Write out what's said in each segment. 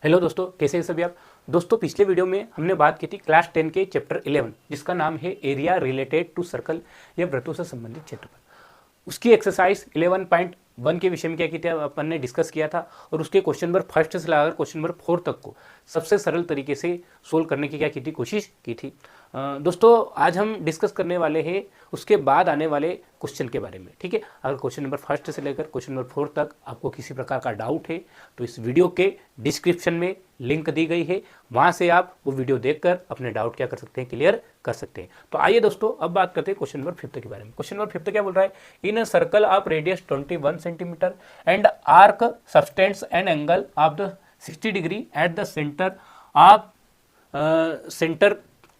Hello दोस्तों, कैसे हैं सभी आप। दोस्तों, पिछले वीडियो में हमने बात की थी क्लास 10 के चैप्टर 11 जिसका नाम है एरिया रिलेटेड टू सर्कल या वृत्तों से संबंधित क्षेत्रफल। उसकी एक्सरसाइज 11.1 के विषय में क्या की थी अपन ने डिस्कस किया था और उसके क्वेश्चन नंबर फर्स्ट से लगाकर क्वेश्चन नंबर 4 तक को सबसे सरल तरीके से सोल्व करने की क्या की थी, कोशिश की थी। दोस्तों, आज हम डिस्कस करने वाले हैं उसके बाद आने वाले क्वेश्चन के बारे में। ठीक है, अगर क्वेश्चन नंबर फर्स्ट से लेकर क्वेश्चन नंबर 4 तक आपको किसी प्रकार का डाउट है तो इस वीडियो के डिस्क्रिप्शन में लिंक दी गई है, वहां से आप वो वीडियो देखकर अपने डाउट क्या कर सकते हैं, क्लियर कर सकते हैं। तो आइए दोस्तों, अब बात करते हैं क्वेश्चन नंबर 5 के बारे में। क्वेश्चन नंबर 5 क्या बोल रहा है, in a circle of radius 21 centimetre and arc subtends an angle of the 60 degree at the centre of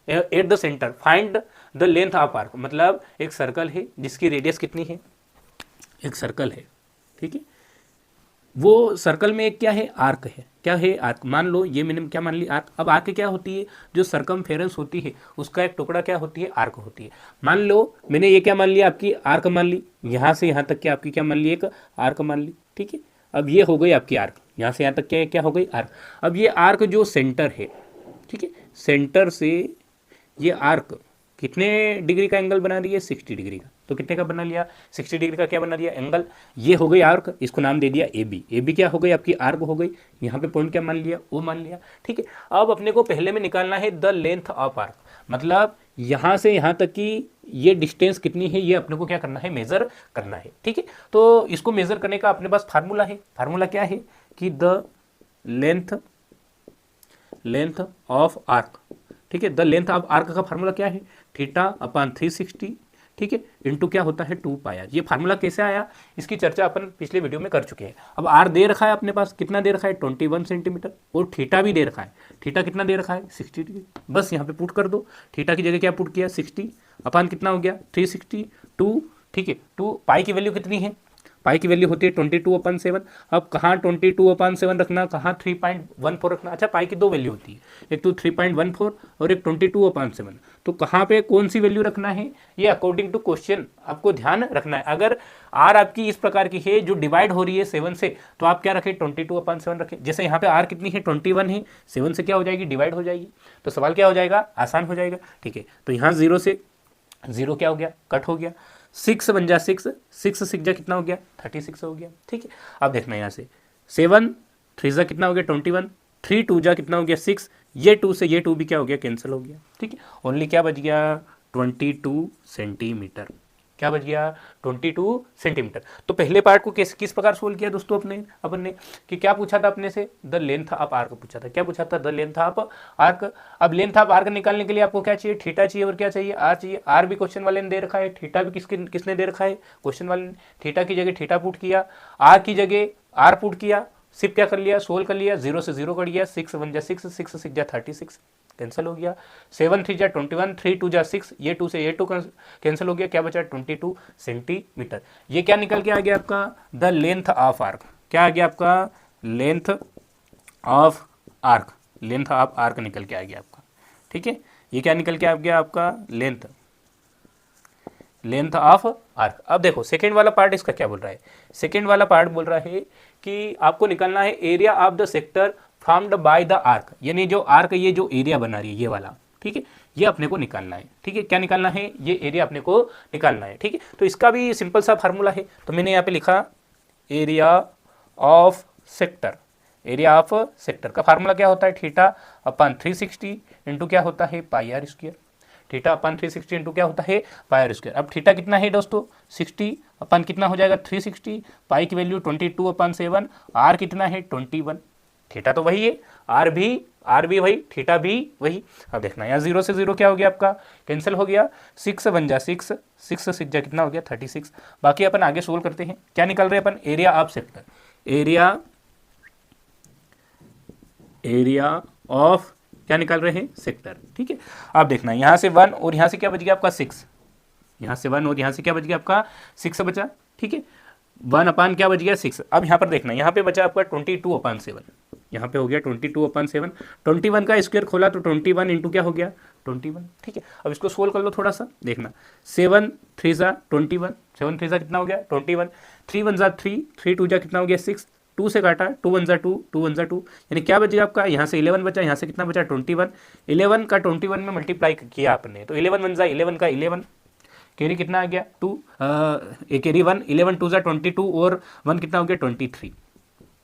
at the centre find the length of arc. मतलब एक सर्कल है जिसकी रेडियस कितनी है, एक सर्कल है, ठीक है, वो सर्कल में एक क्या है, आर्क है। क्या है, आर्क। मान लो ये मैंने क्या मान ली, आर्क। अब आर्क क्या होती है, जो सरकमफेरेंस होती है उसका एक टुकड़ा क्या होती है, आर्क होती है। मान लो मैंने ये क्या मान लिया, आपकी आर्क मान ली, यहाँ से यहाँ तक क्या आपकी क्या मान ली, एक आर्क मान ली। ठीक है, अब ये हो गई आपकी आर्क, यहाँ से यहाँ तक क्या क्या हो गई, आर्क। अब ये आर्क जो सेंटर है, ठीक है, सेंटर से ये आर्क कितने डिग्री का एंगल बना रही है, 60 डिग्री का। तो कितने का बना लिया, 60 डिग्री का क्या बना दिया, एंगल। ये हो गई आर्क, इसको नाम दे दिया ए बी। ए बी क्या हो गई, आपकी आर्क हो गई। यहाँ पे पॉइंट क्या मान लिया, ओ मान लिया। ठीक है, अब अपने को पहले में निकालना है द लेंथ ऑफ आर्क। मतलब यहाँ से यहाँ तक की ये डिस्टेंस कितनी है, ये अपने को क्या करना है, मेजर करना है। ठीक है, तो इसको मेजर करने का अपने पास फार्मूला है। फार्मूला क्या है कि द लेंथ ऑफ आर्क। ठीक है, द लेंथ ऑफ आर्क का फार्मूला क्या है, थीटा अपान 360, ठीक है, इंटू क्या होता है 2 पाई आर। ये फार्मूला कैसे आया, इसकी चर्चा अपन पिछले वीडियो में कर चुके हैं। अब आर दे रखा है अपने पास, कितना दे रखा है, 21 सेंटीमीटर, और थीटा भी दे रखा है। थीटा कितना दे रखा है, 60 डिग्री। बस यहाँ पे पुट कर दो, थीटा की जगह क्या पुट किया, 60 अपान कितना हो गया, 360 2। ठीक है, 2 पाई की वैल्यू कितनी है, पाई की वैल्यू होती है 22/7। अब कहाँ 22/7 रखना, कहाँ 3.14 रखना। अच्छा, पाई की दो वैल्यू होती है, एक तो 3.14 और एक 22/7। तो कहाँ पे कौन सी वैल्यू रखना है, ये अकॉर्डिंग टू क्वेश्चन आपको ध्यान रखना है। अगर आर आपकी इस प्रकार की है जो डिवाइड हो रही है 7 से, तो आप क्या रखें, 22/7 रखें। जैसे यहाँ पे आर कितनी है, 21 है, 7 से क्या हो जाएगी, डिवाइड हो जाएगी। तो सवाल क्या हो जाएगा, आसान हो जाएगा। ठीक है, तो यहाँ 0 से 0 क्या हो गया, कट हो गया। 6 बन जा 6, 6 6 जा कितना हो गया, 36 हो गया। ठीक है, अब देखना यहाँ से 7 3 जा कितना हो गया, 21, 3 2 जा कितना हो गया, 6, ये 2 से ये 2 भी क्या हो गया, कैंसिल हो गया। ठीक है, ओनली क्या बच गया, 22 सेंटीमीटर। क्या बच गया, 22 सेंटीमीटर। तो पहले पार्ट को किस प्रकार सोल्व किया दोस्तों अपन ने कि क्या पूछा था अपने से, द लेंथ ऑफ आर्क पूछा था। क्या पूछा था, द लेंथ ऑफ आर्क। अब लेंथ ऑफ आर्क निकालने के लिए आपको क्या चाहिए, थीटा चाहिए और क्या चाहिए, आर चाहिए। आर भी क्वेश्चन वाले ने दे रखा है, थीटा भी किसने दे रखा है, क्वेश्चन वाले ने। थीटा की जगह थीटा पुट किया, आर की जगह आर पुट किया, सिर्फ क्या कर लिया, सोल्व कर लिया। 0 से 0 कट गया, 6 1 जा 6, 6 6 जा 36, कैंसिल हो गया। 7 3 जा 21, 3 2 जा 6, ये 2 से ये 2 कैंसिल हो गया। क्या बचा, 22 सेंटीमीटर। ये क्या निकल के आ गया आपका, द लेंथ ऑफ आर्क। क्या आ गया आपका, length of arc. Length of arc निकल के आ गया आपका। ठीक है, ये क्या निकल के आ गया आपका, लेंथ ऑफ आर्क। अब देखो सेकेंड वाला पार्ट इसका क्या बोल रहा है। सेकेंड वाला पार्ट बोल रहा है कि आपको निकालना है area of the sector formed by the arc. यानी जो आर्क ये जो एरिया बना रही है ये वाला, ठीक है, ये अपने को निकालना है। ठीक है, क्या निकालना है, ये एरिया अपने को निकालना है। ठीक है, तो इसका भी सिंपल सा फार्मूला है। तो मैंने यहाँ पे लिखा area of sector. Area of sector का फार्मूला क्या होता है, थीटा अपान 360 इंटू क्या होता है, pi R square. Theta upon 360 into क्या होता है, पाई आर स्क्वायर। अब थीटा कितना है दोस्तों, 60 अपान कितना हो जाएगा, 360, पाई की वैल्यू 22/7, आर कितना है 21। थीटा तो वही है, आर भी वही, थीटा भी वही। अब देखना यहाँ 0 से 0 क्या हो गया आपका, कैंसिल हो गया। 6 बन जा 6, 6 6 जा कितना हो गया, 36। बाकी अपन आगे सोल्व करते हैं। क्या निकल रहे हैं अपन, area of sector. Area of क्या निकाल रहे हैं, सेक्टर। ठीक है, अब देखना यहाँ से 1 और यहाँ से क्या बच गया आपका 6, यहाँ से 1 और यहाँ से क्या बच गया आपका 6 बचा। ठीक है, 1 अपान क्या बच गया 6। अब यहाँ पर देखना, यहाँ पे बचा आपका 22/7, यहाँ पे हो गया 22/7। 21 का स्क्वायर खोला तो 21 इंटू क्या हो गया, 21। ठीक है, अब इसको सोल्व कर लो थोड़ा सा, देखना 7 3 जा 21, 7 3 जा कितना हो गया 21, 3 1 जा 3, 3 2 जा कितना हो गया 6, 2 से काटा, 2 वन ज़ा 2, 2 वन ज़ा 2, यानी क्या बचेगा आपका, यहाँ से 11 बचा, यहाँ से कितना बचा 21, 11 का 21 में मल्टीप्लाई किया आपने, तो 11 वन ज़ा 11 का 11, कैरी कितना आ गया 2, एक कैरी 1, 11 2 ज़ा 22 और 1 कितना हो गया 23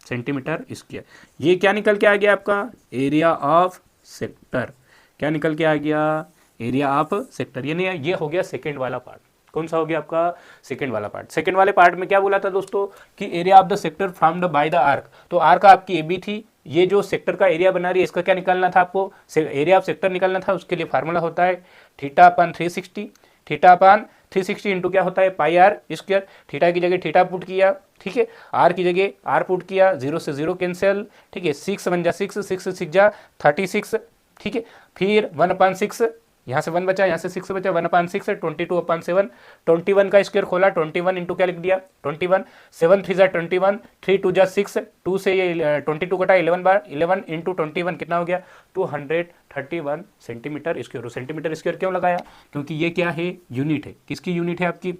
सेंटीमीटर स्क्वायर। ये क्या निकल के आ गया आपका, एरिया ऑफ सेक्टर, क्या निकल के आ गया, एरिया ऑफ सेक्टर। यानी ये हो गया सेकेंड वाला पार्ट। कौन सा हो गया आपका, सेकेंड वाला पार्ट। सेकेंड वाले पार्ट में क्या बोला था दोस्तों कि area of the sector from the by the arc, तो आर्क आपकी ए बी थी, ये जो सेक्टर का एरिया बना रही है इसका क्या निकालना था आपको, एरिया ऑफ सेक्टर निकालना था। उसके लिए फार्मूला होता है theta upon 360, theta upon 360 into क्या होता है पाई आर स्क्वायर। थीटा की जगह थीटा पुट किया, ठीक है, आर की जगह आर पुट किया, 0 से 0 कैंसिल, ठीक है, 6 वन जा 6, 6 से 6 जा 36, ठीक है, फिर 1/6, यहाँ से 1 बचा, यहाँ से 6 बचा, 1/6 22/7, 21 का स्क्वायर खोला, 21 इंटू क्या लिख दिया 21, 7 3 जा 21, 3 2 जा 6, 2 से ये 22 कटा 11 बार, 11 इंटू 21 कितना हो गया 231 सेंटीमीटर स्क्वायर। सेंटीमीटर स्क्वायर क्यों लगाया, क्योंकि ये क्या है यूनिट है, किसकी यूनिट है आपकी,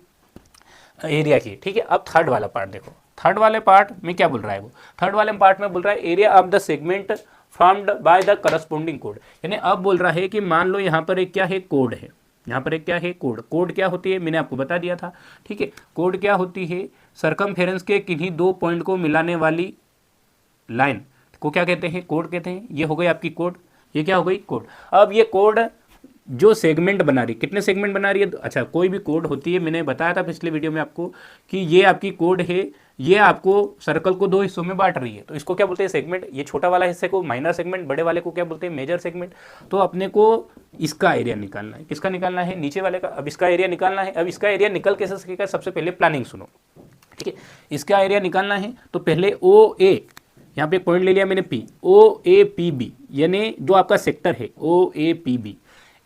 एरिया की, ठीक है। अब थर्ड वाला पार्ट देखो, थर्ड वाले पार्ट में क्या बोल रहा है वो, थर्ड वाले पार्ट में बोल रहा है area of the segment formed by the corresponding code. यानी अब बोल रहा है कि मान लो यहाँ पर एक क्या है कोड है, यहाँ पर एक क्या है कोड, कोड क्या होती है मैंने आपको बता दिया था, ठीक है। कोड क्या होती है, सरकमफेरेंस के किन्हीं दो पॉइंट को मिलाने वाली लाइन को क्या कहते हैं, कोड कहते हैं। ये हो गई आपकी कोड, ये क्या हो गई कोड। अब ये कोड जो सेगमेंट बना रही, कितने सेगमेंट बना रही है, अच्छा कोई भी कोड होती है, मैंने बताया था पिछले वीडियो में आपको कि ये आपकी कोड है, ये आपको सर्कल को दो हिस्सों में बांट रही है, तो इसको क्या बोलते हैं सेगमेंट। ये छोटा वाला हिस्से को माइनर सेगमेंट, बड़े वाले को क्या बोलते हैं मेजर सेगमेंट। तो अपने को इसका एरिया निकालना है, किसका निकालना है, नीचे वाले का। अब इसका एरिया निकालना है, अब इसका एरिया निकल कैसे सकेगा, सबसे पहले प्लानिंग सुनो, ठीक है। इसका एरिया निकालना है तो पहले ओ ए, यहाँ पे पॉइंट ले लिया मैंने P, O A P B, यानी जो आपका सेक्टर है ओ ए पी बी,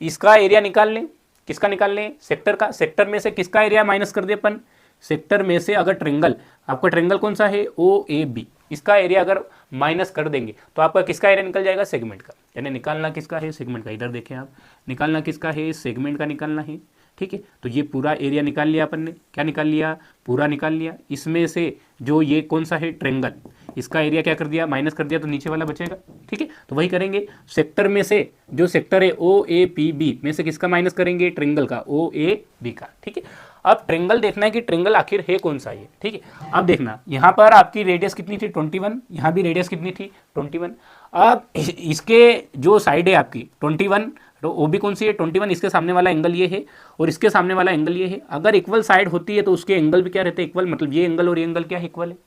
इसका एरिया निकाल लें। किसका निकाल लें, सेक्टर का। सेक्टर में से किसका एरिया माइनस कर दे अपन, सेक्टर में से अगर ट्रेंगल, आपका ट्रेंगल कौन सा है ओ ए बी, इसका एरिया अगर माइनस कर देंगे तो आपका किसका एरिया निकल जाएगा, सेगमेंट का। यानी निकालना किसका है, सेगमेंट का। इधर देखें आप, निकालना किसका है, सेगमेंट का निकालना है, ठीक है। तो ये पूरा एरिया निकाल लिया अपन ने, क्या निकाल लिया, पूरा निकाल लिया। इसमें से जो ये कौन सा है ट्रेंगल, इसका एरिया क्या कर दिया, माइनस कर दिया, तो नीचे वाला बचेगा, ठीक है। तो वही करेंगे, सेक्टर में से जो सेक्टर है ओ ए पी बी में से किसका माइनस करेंगे, ट्रेंगल का, ओ ए बी का, ठीक है। अब ट्रेंगल देखना है कि ट्रेंगल आखिर है कौन सा ये, ठीक है। अब देखना यहाँ पर आपकी रेडियस कितनी थी 21, यहाँ भी रेडियस कितनी थी 21। अब इसके जो साइड है आपकी 21, तो ओ बी कौन सी है 21, इसके सामने वाला एंगल ये है और इसके सामने वाला एंगल ये है। अगर इक्वल साइड होती है तो उसके एंगल भी क्या रहते हैं, इक्वल, मतलब ये एंगल और ये एंगल क्या है, इक्वल है।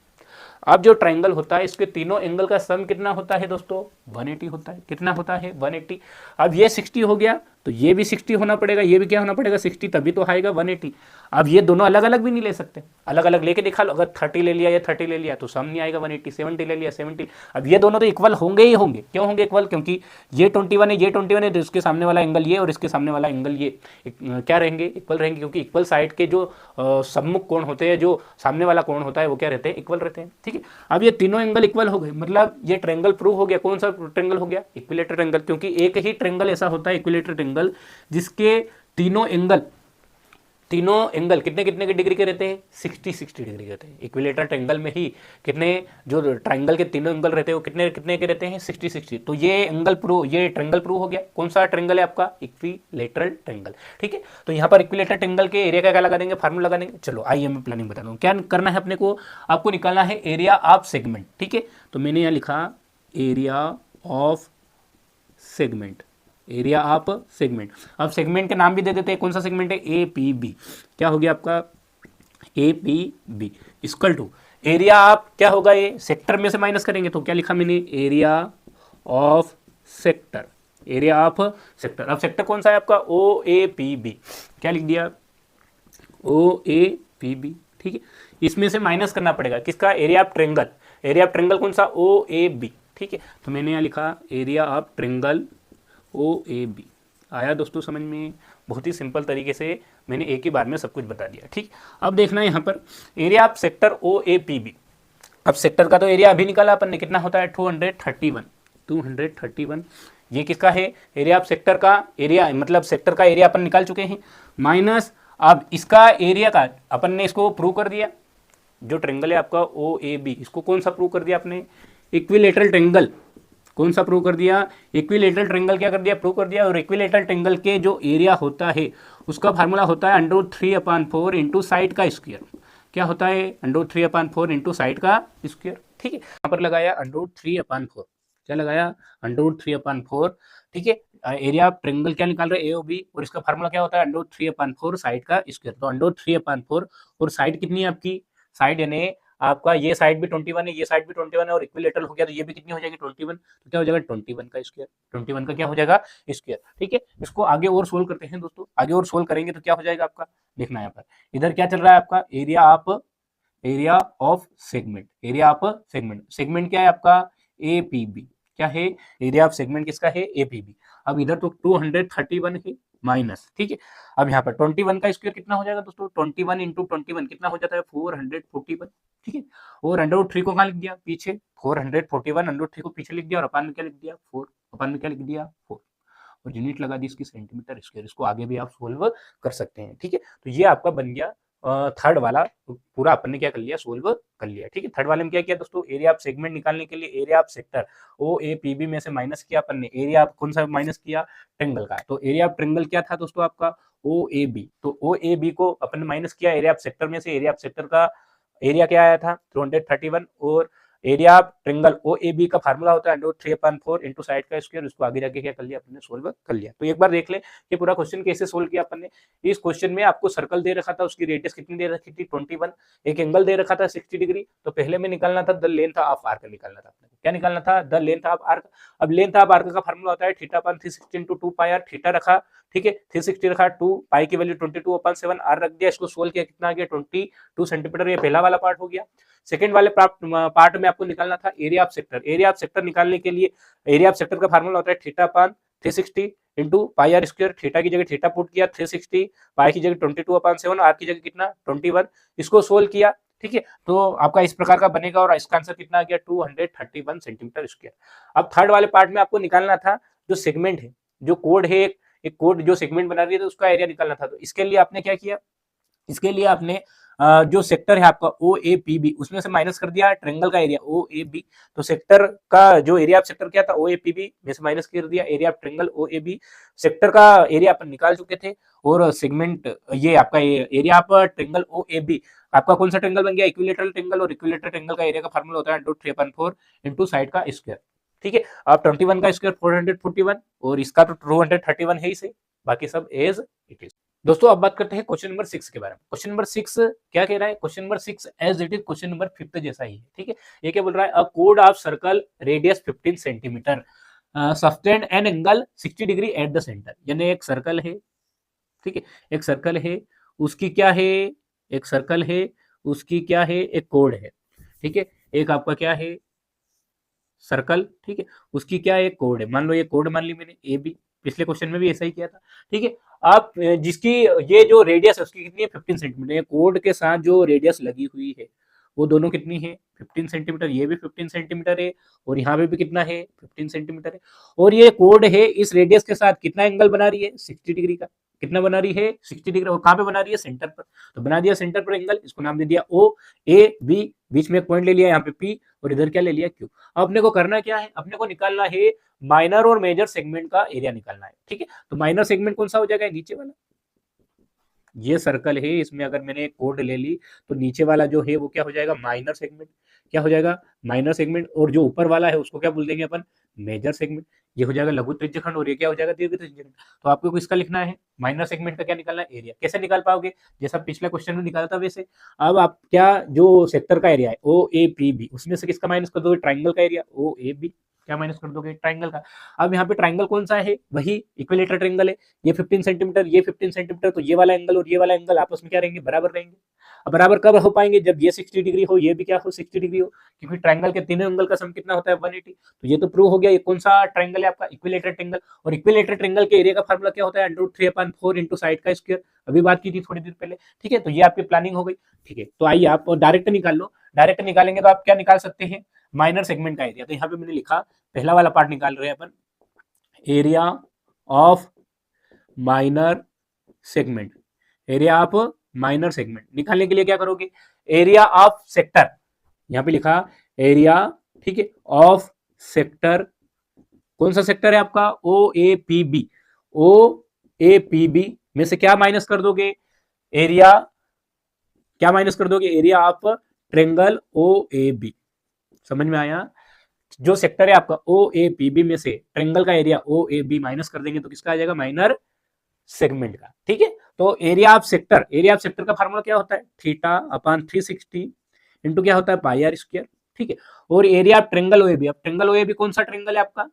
अब जो ट्राइंगल होता है इसके तीनों एंगल का सम कितना होता है दोस्तों, 180 होता है। कितना होता है 180। अब ये 60 हो गया तो ये भी 60 होना पड़ेगा, ये भी क्या होना पड़ेगा 60, तभी तो आएगा 180। अब ये दोनों अलग अलग भी नहीं ले सकते, अलग अलग लेके दिखा लो। अगर 30 ले लिया या 30 ले लिया तो सम नहीं आएगा 180, 70 ले लिया 70। अब ये दोनों तो इक्वल होंगे ही होंगे। क्यों होंगे इक्वल, क्योंकि ये 21 है, ये 21 है, तो इसके सामने वाला एंगल ये और इसके सामने वाला एंगल ये क्या रहेंगे, इक्वल रहेंगे। क्योंकि इक्वल साइड के जो सम्मुख कोण होते हैं, जो सामने वाला कोण होता है, वो क्या रहते हैं, इक्वल रहते हैं, ठीक है। अब ये तीनों एंगल इक्वल हो गए, मतलब ये ट्रेंगल प्रूव हो गया। कौन सा ट्रेंगल हो गया, इक्विलेटरल ट्रेंगल। क्योंकि एक ही ट्रेंगल ऐसा होता है इक्विलेटरल ट्रेंगल जिसके तीनों एंगल कितने कितने के डिग्री के रहते हैं, 60 डिग्री के रहते हैं। इक्विलेटरल ट्रायंगल में ही कितने, जो ट्रायंगल के तीनों एंगल रहते हैं वो कितने कितने के रहते हैं, 60। तो ये ट्रायंगल प्रूव हो गया। कौन सा ट्रायंगल है आपका, इक्विलेटरल ट्रायंगल, ठीक है। तो यहाँ पर इक्विलेटरल ट्रायंगल के एरिया का क्या लगा देंगे, फार्मूला लगा देंगे। चलो आइए मैं प्लानिंग बता दूँ। क्या करना है अपने को, आपको निकालना है एरिया ऑफ सेगमेंट, ठीक है। तो मैंने यहाँ लिखा area of segment, area of segment. अब सेगमेंट के नाम भी दे देते हैं, कौन सा सेगमेंट है, ए पी बी। क्या हो गया आपका, A P B equal to area of, क्या होगा ये, सेक्टर में से माइनस करेंगे तो क्या लिखा मैंने, area of sector, area of sector. अब सेक्टर कौन सा है आपका, ओ ए पी बी। क्या लिख दिया, ओ ए पी बी, ठीक है। इसमें से माइनस करना पड़ेगा किसका, area of triangle. Area of triangle कौन सा, ओ ए बी, ठीक है। तो मैंने यहाँ लिखा area of triangle O A B. आया दोस्तों समझ में, बहुत ही सिंपल तरीके से मैंने एक ही बार में सब कुछ बता दिया, ठीक। अब देखना है यहाँ पर area of sector O A P B. अब सेक्टर का तो एरिया अभी निकाला अपन ने, कितना होता है 231। ये किसका है, एरिया ऑफ सेक्टर का एरिया, मतलब सेक्टर का एरिया अपन निकाल चुके हैं, माइनस अब इसका एरिया का अपन ने इसको प्रूव कर दिया, जो ट्रेंगल है आपका ओ ए बी, इसको कौन सा प्रूव कर दिया आपने, इक्विलेटरल ट्रेंगल। कौन सा प्रूव कर दिया, इक्विलेटरल ट्रेंगल क्या कर दिया, प्रूव कर दिया। और इक्विलेटरल ट्रेंगल के जो एरिया होता है उसका फार्मूला होता है √3/4 इंटू साइड का स्क्वायर। क्या होता है, √3/4 इंटू साइड का स्क्वायर। ठीक है, यहाँ पर लगाया √3/4, क्या लगाया, √3/4। ठीक है, एरिया ऑफ ट्रेंगल क्या निकाल रहे हैं, ए ओ बी, और इसका फार्मूला क्या होता है, √3/4 साइड का स्क्वायर। तो √3/4 और साइड कितनी है आपकी, साइड यानी आपका ये साइड भी 21 है, ये साइड भी 21 है, और इक्विलेटरल हो गया तो ये भी कितनी हो जाएगी 21, तो क्या हो जाएगा 21 का स्क्वायर, 21 का क्या हो जाएगा स्क्वायर। ठीक है, इसको आगे और सोल्व करते हैं दोस्तों, आगे और सोल्व करेंगे तो क्या हो जाएगा आपका, देखना है यहाँ पर इधर क्या चल रहा है आपका, area of segment, area of segment, segment क्या है आपका एपीबी, क्या है, एरिया ऑफ सेगमेंट किसका है एपीबी। अब इधर तो 231 है माइनस, ठीक है, अब यहाँ पर 21 का स्क्वायर कितना हो जाएगा दोस्तों, 21 इंटू 21 कितना हो जाता है 441। ठीक है, और √3 को कहाँ लिख दिया पीछे, 441 √3 को पीछे लिख दिया, और अपान में क्या लिख दिया 4, अपान में क्या लिख दिया 4, और यूनिट लगा दी इसकी सेंटीमीटर स्क्वायर। इसको आगे भी आप सोल्व कर सकते हैं। ठीक है, तो ये आपका बन गया थर्ड वाला, पूरा अपन ने क्या कर लिया, सोल्व कर लिया। ठीक है, थर्ड वाले में क्या किया दोस्तों, एरिया ऑफ सेगमेंट निकालने के लिए area of sector O A P B में से माइनस किया अपन ने, एरिया ऑफ कौन सा माइनस किया, ट्रेंगल का। तो एरिया ऑफ ट्रेंगल क्या था दोस्तों आपका ओ ए बी, तो ओ ए बी को अपन ने माइनस किया एरिया ऑफ सेक्टर में से, एरिया ऑफ सेक्टर का एरिया क्या आया था 231, और area of triangle O A B का फार्मूला होता है √3/4 इंटू साइड का स्क्वायर। उसको आगे जाके क्या कर लिया अपन ने, सोल्व कर लिया। तो एक बार देख ले कि पूरा क्वेश्चन कैसे सोल्व किया अपन ने। इस क्वेश्चन में आपको सर्कल दे रखा था, उसकी रेडियस कितनी दे रखी थी 21, एक एंगल दे रखा था 60 डिग्री। तो पहले में निकालना था द लेंथ ऑफ आर्क, निकालना था अपने, क्या निकालना था, द लेंथ ऑफ आर्क। अब लेंथ ऑफ आर्क का फार्मूला होता है θ/360 इंटू 2πr, थीटा रखा, ठीक है 360 रखा, 2 पाई की वैल्यू 22/7 आर रख दिया, इसको सोल्व किया, कितना आ गया 22 सेंटीमीटर। ये पहला वाला पार्ट हो गया। सेकंड वाले पार्ट में आपको निकालना था area of sector. Area of sector निकालने के लिए एरिया ऑफ सेक्टर का फार्मूला होता है θ/360 into pi R square. Theta की जगह थीटा पुट किया 360, पाई की जगह 22/7, आर की जगह कितना 21। इसको सोल्व किया, ठीक है, तो आपका इस प्रकार का बनेगा, और इसका आंसर कितना आ गया 231 सेंटीमीटर स्क्वायर। अब थर्ड वाले पार्ट में आपको निकालना था जो सेगमेंट है, जो कोड है, एक कोड जो सेगमेंट बना रही है, तो उसका एरिया निकालना था। तो इसके लिए आपने क्या किया, इसके लिए आपने जो सेक्टर है आपका ओ ए पी बी, उसमें से माइनस कर दिया ट्रेंगल का एरिया ओ ए बी। तो सेक्टर का जो एरिया ऑफ सेक्टर क्या था ओ ए पी बी में से माइनस कर दिया area of triangle O A B. Sector का एरिया अपन निकाल चुके थे, और सेगमेंट ये आपका area of triangle O A B आपका कौन सा ट्रेंगल बन गया, इक्विलेटरल ट्रेंगल। और इक्विलेटरल ट्रेंगल का एरिया का फार्मूला होता है √3/4 इंटू साइड का स्क्वायर। ठीक है, अब 21 का स्क्वायर 441, और इसका तो 231 है ही सही, बाकी सब एज इट इज। दोस्तों अब बात करते हैं क्वेश्चन नंबर 6 के बारे में। क्वेश्चन नंबर 6 क्या कह रहा है, question number 6 as it is question number 5 जैसा ही है। ठीक है, ये क्या बोल रहा है, a code of circle radius 15 centimetre sustain an angle 60 degree at the centre. यानी एक सर्कल है, ठीक है, एक सर्कल है, उसकी क्या है, एक सर्कल है, उसकी क्या है, एक कोड है। ठीक है, एक आपका क्या है सर्कल, ठीक है, उसकी क्या एक कोड है, मान लो ये कोड मान ली मैंने ए बी, पिछले क्वेश्चन में भी ऐसा ही किया था। ठीक है, आप जिसकी ये जो रेडियस है उसकी कितनी है 15 सेंटीमीटर, कोड के साथ जो रेडियस लगी हुई है वो दोनों कितनी है 15 सेंटीमीटर, ये भी 15 सेंटीमीटर है, और यहाँ पे भी कितना है 15 सेंटीमीटर है, और ये कोड है इस रेडियस के साथ कितना एंगल बना रही है 60 डिग्री का, कितना बना रही है 60 डिग्री, और कहाँ पे बना रही है सेंटर पर। तो बना दिया सेंटर पर एंगल, इसको नाम दे दिया ओ ए बी, बीच में एक पॉइंट ले लिया यहाँ पे पी, और इधर क्या ले लिया क्यू। अब अपने को करना क्या है, अपने को निकालना है माइनर और मेजर सेगमेंट का एरिया निकालना है। ठीक है, तो माइनर सेगमेंट कौन सा हो जाएगा, नीचे वाला, ये सर्कल है, इसमें अगर मैंने एक कोड ले ली तो नीचे वाला जो है वो क्या हो जाएगा माइनर सेगमेंट, क्या हो जाएगा माइनर सेगमेंट, और जो ऊपर वाला है उसको क्या बोल देंगे अपन मेजर सेगमेंट। ये हो जाएगा लघु त्रिज्यखंड, और ये क्या हो जाएगा दीर्घ त्रिज्यखंड। तो आपको इसका लिखना है माइनर सेगमेंट का क्या निकालना है एरिया। कैसे निकाल पाओगे, जैसा पिछले क्वेश्चन में निकाला था वैसे। अब आप क्या जो सेक्टर का एरिया है ओ ए पी बी, उसमें से किसका माइनस कर दोगे ट्राइंगल का एरिया ओ ए बी, क्या माइनस कर दोगे ट्राइंगल का। अब यहाँ पे ट्राइंगल कौन सा है, वही इक्विलेटरल ट्राइंगल है, ये 15 सेंटीमीटर ये 15 सेंटीमीटर, तो ये वाला एंगल और ये वाला एंगल आपस में क्या रहेंगे बराबर रहेंगे। अब बराबर कब हो पाएंगे, जब ये 60 डिग्री हो ये भी क्या हो 60 डिग्री हो, क्योंकि ट्राइंगल के तीनों एंगल का सम कितना होता है 180। तो ये तो प्रूव हो गया, ये कौन सा ट्राइंगल है आपका इक्विलेटरल ट्राइंगल। और इक्विलेटरल ट्राइंगल के एरिया का फार्मूला क्या होता है √3/4 इंटू साइड का स्क्वायर, अभी बात की थी थोड़ी देर पहले। ठीक है, तो ये आपकी प्लानिंग हो गई। ठीक है, तो आइए आप डायरेक्ट निकाल लो, डायरेक्ट निकालेंगे तो आप क्या निकाल सकते हैं माइनर सेगमेंट का एरिया। तो यहाँ पे मैंने लिखा पहला वाला पार्ट निकाल रहे हैं अपन, area of minor segment, area of minor segment. निकालने के लिए क्या करोगे, एरिया ऑफ सेक्टर, यहां पे लिखा एरिया, ठीक है, ऑफ सेक्टर, कौन सा सेक्टर है आपका, O A P B, O A P B में से क्या माइनस कर दोगे, एरिया, क्या माइनस कर दोगे, area of triangle O A B. समझ में आया, जो सेक्टर है आपका ओ ए पी बी में से ट्रेंगल का area O A B minus कर देंगे तो किसका आ जाएगा, माइनर सेगमेंट का। ठीक है, तो area of sector, area of sector का फार्मूला क्या होता है, थीटा अपान 360 इंटू क्या होता है, पाई आर स्क्वायर। ठीक है, और area of triangle O A B, अब ट्रेंगल ओ ए बी कौन सा ट्रेंगल है आपका,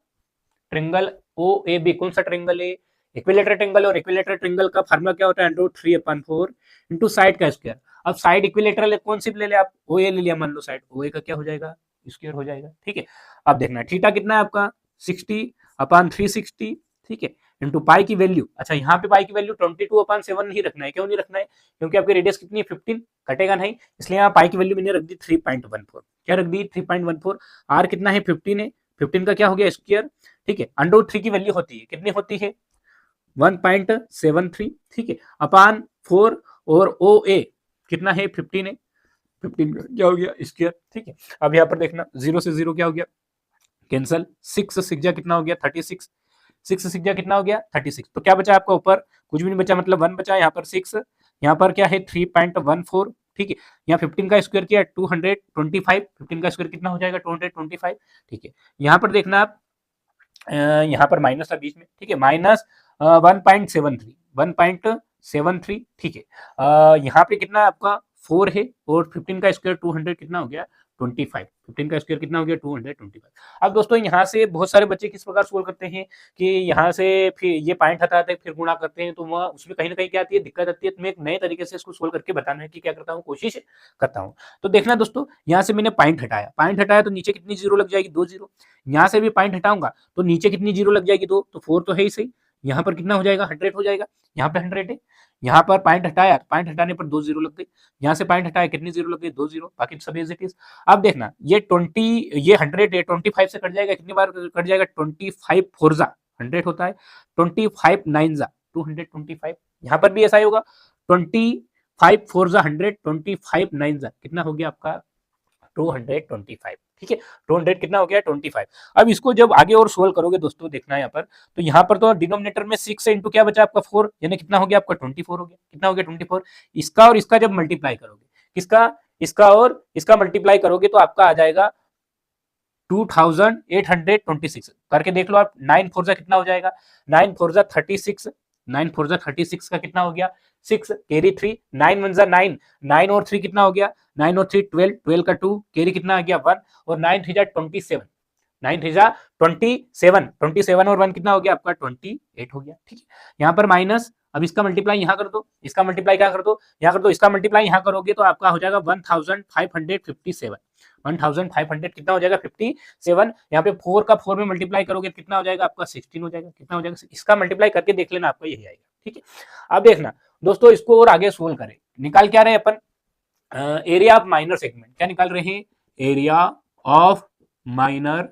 ट्रेंगल ओ ए बी कौन सा ट्रेंगल है, इक्विलेटरल ट्रेंगल, और इक्विलेटरल ट्रेंगल का फार्मूला क्या होता है, √3/4 इंटू साइड का स्क्वायर। अब साइड इक्विलेटरल कौन सी ले ले आप, ओ ए ले लिया, मान लो साइड ओ ए का क्या हो जाएगा, स्क्वायर हो जाएगा। ठीक है, अब देखना थीटा कितना है आपका 60/360, ठीक है, इंटू पाई की वैल्यू, अच्छा यहाँ पे पाई की वैल्यू 22/7 नहीं रखना है, क्यों नहीं रखना है, क्योंकि आपकी रेडियस कितनी है 15, कटेगा नहीं, इसलिए यहाँ पाई की वैल्यू मैंने रख दी 3.14, क्या रख दी 3.14, आर कितना है 15 है, 15 का क्या हो गया स्क्वायर। ठीक है, √3 की वैल्यू होती है, कितनी होती है 1.73, ठीक है, अपान 4, और ओ ए कितना है 15 है, 15 का क्या हो गया स्क्वायर। ठीक है, अब यहाँ पर देखना 0 से 0 क्या हो गया, कैंसल, 6 सिक्जा कितना हो गया 36, 6 सिक्जा कितना हो गया 36, तो क्या बचा आपका ऊपर, कुछ भी नहीं बचा, मतलब 1 बचा, यहाँ पर 6, यहाँ पर क्या है 3.14, ठीक है, यहाँ 15 का स्क्वायर किया 225, 15 का स्क्वायर कितना हो जाएगा 225। ठीक है, यहाँ पर देखना आप, यहाँ पर माइनस था बीच में, ठीक है, माइनस 1.73, ठीक है, यहाँ पे कितना आपका 4 है, और 15 का स्क्वायर 200 कितना हो गया 25, 15 का स्क्वायर कितना हो गया 225। अब दोस्तों यहाँ से बहुत सारे बच्चे किस प्रकार सोल्व करते हैं कि यहाँ से फिर ये पॉइंट हटाते हैं फिर गुणा करते हैं, तो वह उसमें कहीं ना कहीं क्या आती है, दिक्कत आती है, तो मैं एक नए तरीके से इसको सोल्व करके बताना है कि क्या करता हूँ, कोशिश करता हूँ। तो देखना दोस्तों, यहाँ से मैंने पॉइंट हटाया तो नीचे कितनी जीरो लग जाएगी, 2 जीरो, यहाँ से भी पॉइंट हटाऊंगा तो नीचे कितनी जीरो लग जाएगी, 2, तो 4 तो है ही सही, यहाँ पर कितना हो जाएगा 100 हो जाएगा, यहाँ पे 100 है, यहाँ पर पॉइंट हटाया, पॉइंट हटाने पर 2 जीरो लग गई, यहाँ से पॉइंट हटाया कितनी जीरो लग गई 2 जीरो, बाकी सब एज इट इज। अब देखना ये 20, ये 100 है, 25 से कट जाएगा, कितनी बार कट जाएगा 25 फोरजा 100 होता है, 25 नाइनजा 225, यहाँ पर भी ऐसा ही होगा 25 फोरजा 100, 25 नाइनजा कितना हो गया आपका 225। ठीक है, 200 कितना हो गया 25। अब इसको जब आगे और सोल्व करोगे दोस्तों, देखना है यहाँ पर, तो यहाँ पर तो डिनोमिनेटर में 6 से इंटू क्या बचा आपका 4, यानी कितना हो गया आपका 24 हो गया, कितना हो गया 24। इसका और इसका जब मल्टीप्लाई करोगे, किसका, इसका और इसका मल्टीप्लाई करोगे तो आपका आ जाएगा 2826, करके देख लो आप, 9 फोरजा कितना हो जाएगा, 9 फोरजा 36, 9 फोरजा 36 का कितना हो गया 6, कैरी 3, 9 वन जा 9, 9 और 3 कितना हो गया, 9 और 3 12, 12 का 2, कैरी कितना आ गया 1, और 9 3 जा 27, 9 3 जा 27, 27 और 1 कितना हो गया आपका 28 हो गया। ठीक है, यहाँ पर माइनस, अब इसका मल्टीप्लाई यहाँ कर दो, इसका मल्टीप्लाई क्या कर दो, यहाँ कर दो, इसका मल्टीप्लाई यहाँ करोगे तो आपका हो जाएगा 1557, 1500 कितना हो जाएगा 57, यहाँ पे 4 का 4 में मल्टीप्लाई करोगे कितना हो जाएगा आपका 16 हो जाएगा, कितना हो जाएगा, इसका मल्टीप्लाई करके देख लेना आपका यही आएगा। ठीक है, अब देखना दोस्तों, इसको और आगे सोल्व करें, निकाल क्या रहे अपन, एरिया ऑफ माइनर सेगमेंट, क्या निकाल रहे हैं, area of minor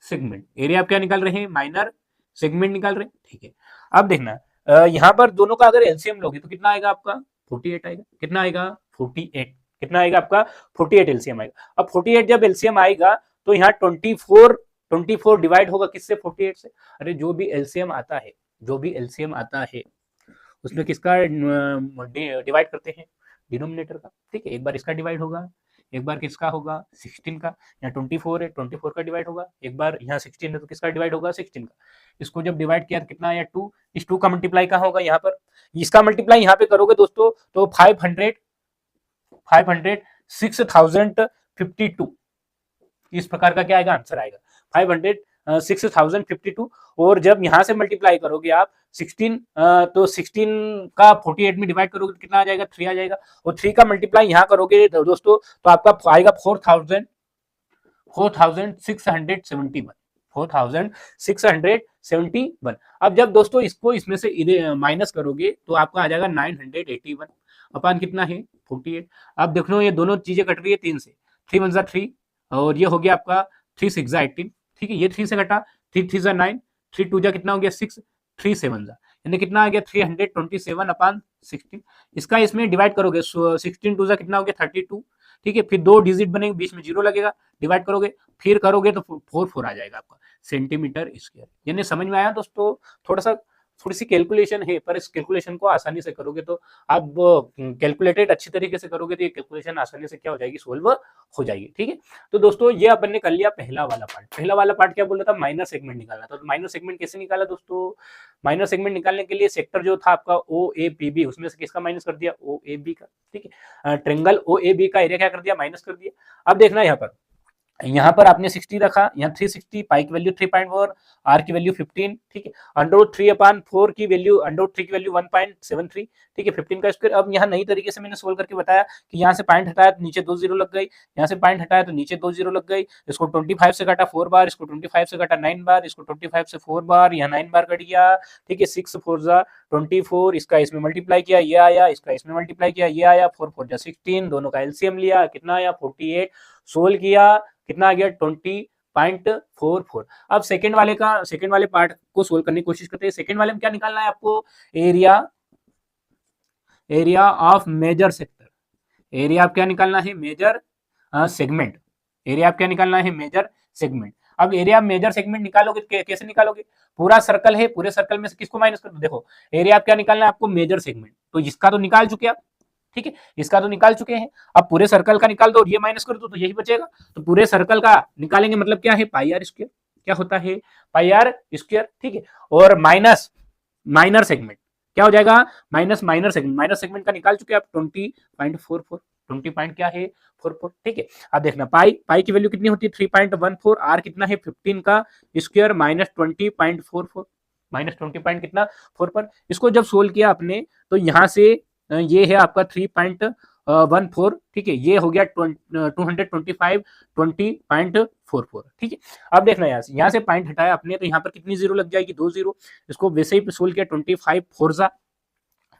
segment, area आप क्या निकाल रहे हैं, माइनर सेगमेंट निकाल रहे हैं। ठीक है, अब देखना यहाँ पर दोनों का अगर एलसीएम लोगे तो कितना आएगा आपका 48 आएगा, कितना आएगा 48, कितना आएगा आपका 48 एलसीएम आएगा। अब 48 जब एलसीएम आएगा तो यहाँ 24 डिवाइड होगा किससे 48 से, अरे जो भी एलसीएम आता है, जो भी एलसीएम आता है उसमें किसका डिवाइड करते हैं, डिनोमिनेटर का। ठीक है, एक बार इसका डिवाइड होगा, एक बार किसका होगा 16 का, यहाँ 24 है 24 का डिवाइड होगा, एक बार यहाँ 16 है तो किसका डिवाइड होगा 16 का। इसको जब डिवाइड किया तो कितना आया 2, इस 2 का मल्टीप्लाई कहाँ होगा यहाँ पर, इसका मल्टीप्लाई यहाँ पे करोगे दोस्तों तो 6052 इस प्रकार का क्या आएगा आंसर आएगा 6052, और जब यहाँ से मल्टीप्लाई करोगे आप 16 तो 16 का 48 में डिवाइड करोगे तो कितना आ जाएगा 3 आ जाएगा, और 3 का मल्टीप्लाई यहाँ करोगे दोस्तों तो आपका आएगा 4671। अब जब दोस्तों इसको इसमें से माइनस करोगे तो आपका आ जाएगा 981 अपान कितना है 48। अब देख लो ये दोनों चीजें कट रही है 3 से, 3 वन जा 3 और ये हो गया आपका 3 6 जा 18। ठीक है, ये 3 से कटा, 3 3 जा 9, 3 2 जा कितना हो गया 6, 3 7 जा, यानी कितना आ गया 327/16। इसका इसमें डिवाइड करोगे 16 टू सा कितना हो गया 32, ठीक है। फिर 2 डिजिट बनेंगे, बीच में 0 लगेगा, डिवाइड करोगे, फिर करोगे तो 4 आ जाएगा आपका सेंटीमीटर स्क्वायर। यानी समझ में आया दोस्तों? थोड़ी सी कैलकुलेशन है, पर इस कैलकुलेशन को आसानी से करोगे तो आप कैलकुलेटेड अच्छी तरीके से करोगे तो ये कैलकुलेशन आसानी से क्या हो जाएगी, सोल्व हो जाएगी, ठीक है। तो दोस्तों ये अपन ने कर लिया पहला वाला पार्ट। पहला वाला पार्ट क्या बोल रहा था, माइनर सेगमेंट निकालना था। तो माइनर सेगमेंट कैसे निकाला दोस्तों? माइनर सेगमेंट निकालने के लिए सेक्टर जो था आपका ओ ए पी बी, उसमें से किसका माइनस कर दिया, ओ ए बी का, ठीक है। ट्रेंगल ओ ए बी का एरिया क्या कर दिया, माइनस कर दिया। अब देखना यहाँ पर आपने 60 रखा, यहाँ 360, पाई की वैल्यू 3.4, आर की वैल्यू 15, ठीक है। √3/4 की वैल्यू, √3 की वैल्यू 1.73, ठीक है, 15 का स्क्वायर। अब यहाँ नई तरीके से मैंने सोल्व करके बताया कि यहाँ से पॉइंट हटाया तो नीचे 2 जीरो लग गई, यहाँ से पॉइंट हटाया तो नीचे 2 जीरो लग गई। इसको 25 से काटा 4 बार, इसको 25 से काटा 9 बार, इसको 25 से 4 बार, यहाँ 9 बार कट गया, ठीक है। 6 4 जा 24, इसका इसमें मल्टीप्लाई किया, ये आया, इसका इसमें मल्टीप्लाई किया, ये आया, 4 4 जा 16, दोनों का एलसीएम लिया, कितना आया 48, सोल्व किया, कितना आ गया 20.44। अब सेकंड वाले पार्ट को सोल्व करने की कोशिश करते हैं। सेकंड वाले में क्या निकालना है आपको, area of major sector. Area आप क्या निकालना है, मेजर सेगमेंट। एरिया आप क्या निकालना है, मेजर सेगमेंट। अब एरिया मेजर सेगमेंट निकालोगे, कैसे निकालोगे, पूरा सर्कल है, पूरे सर्कल में से किसको माइनस कर दो। देखो एरिया आप क्या निकालना है आपको, मेजर सेगमेंट, तो इसका तो निकाल चुके आप, ठीक है, इसका तो निकाल चुके हैं। अब पूरे सर्कल का निकाल दो और ये माइनस कर दो तो यही बचेगा। तो पूरे सर्कल का निकालेंगे, मतलब क्या है, पाई आर स्क्वायर। क्या होता है, पाई आर स्क्वायर, ठीक है। और माइनस माइनर सेगमेंट क्या हो जाएगा, माइनर सेगमेंट का निकाल चुके आप 20.44, 20 पॉइंट क्या है 44, ठीक है। अब देखना पाई की वैल्यू कितनी होती है 3.14, आर कितना है 15 का स्क्वायर -20.44, -20 पॉइंट कितना 4 पर। इसको जब सोल्व किया आपने तो यहाँ से ये है आपका 3.14, ठीक है, ये हो गया 225 20.44, ठीक है। अब देखना यहाँ से पॉइंट हटाया आपने तो यहाँ पर कितनी जीरो लग जाएगी, 2 जीरो। इसको वैसे ही सोल्व किया 25 4 जा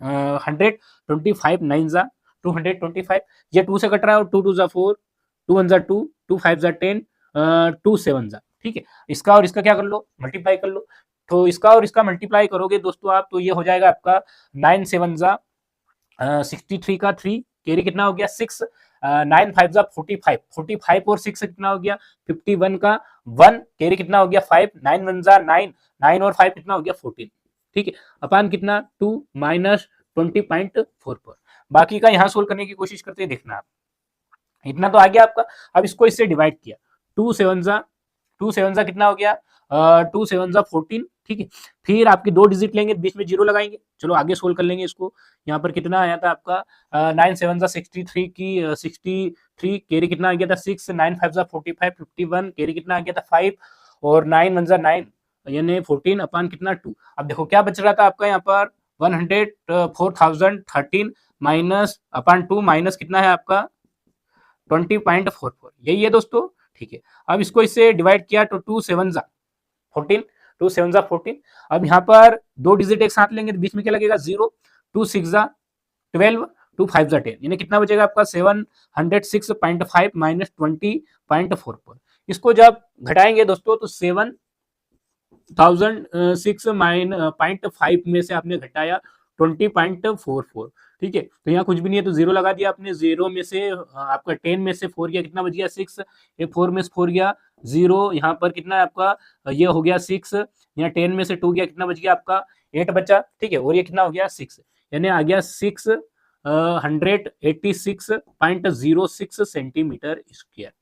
100, 25 9 जा 225, ये 2 से कट रहा है और 2 2 जा 4, 2 1 जा 2, 2 5 जा 10, 2 7 जा, ठीक है। इसका और इसका क्या कर लो, मल्टीप्लाई कर लो। तो इसका और इसका मल्टीप्लाई करोगे दोस्तों आप, तो ये हो जाएगा आपका 9 7 जा 63 का 3, कैरी कितना हो गया 6, 9 5 जा 45, 45 और 6 कितना हो गया 51 का 1, कैरी कितना हो गया 5, 9 1 जा 9, 9 और 5 कितना हो गया 14, ठीक है। अपान कितना 2 -20.44। बाकी का यहाँ सोल्व करने की कोशिश करते हैं, देखना आप, इतना तो आ गया आपका। अब इसको इससे डिवाइड किया, 2 7 जा कितना हो गया 2 7 जा 14, ठीक है। फिर आपकी 2 डिजिट लेंगे, बीच में 0 लगाएंगे, चलो आगे सोल्व कर लेंगे इसको। यहाँ पर कितना आया था आपका 9 7 जा 63 की 63, कैरी कितना आ गया था 6, 9 5 जा 45, 51, कैरी कितना आ गया था 5 और 9 1 जा 9, यानी 14 अपान कितना 2। अब देखो क्या बच रहा था आपका यहाँ पर 104,013 माइनस अपान 2 माइनस कितना है आपका 20.44, यही है दोस्तों, ठीक है। अब इसको इससे डिवाइड किया तो 2 7 जा 14, 2 7 जा 14। अब यहाँ पर 2 डिजिट एक साथ लेंगे तो बीच में क्या लगेगा 0, 2 6 जा 12, 2 5 जा 10, यानी कितना बचेगा आपका 706.5 माइनस 20.44। इसको जब घटाएंगे दोस्तों तो 7,006.5 में से आपने घटाया 20.44, ठीक है। तो यहाँ कुछ भी नहीं है तो 0 लगा दिया आपने, 0 में से आपका 10 में से 4 गया, कितना बच गया 6, ये 4 में से 4 गया 0, यहाँ पर कितना है आपका ये हो गया 6, यहाँ 10 में से 2 गया, कितना बच गया आपका 8 बचा, ठीक है। और ये कितना हो गया 6, यानी आ गया 686.06 सेंटीमीटर स्क्वायर,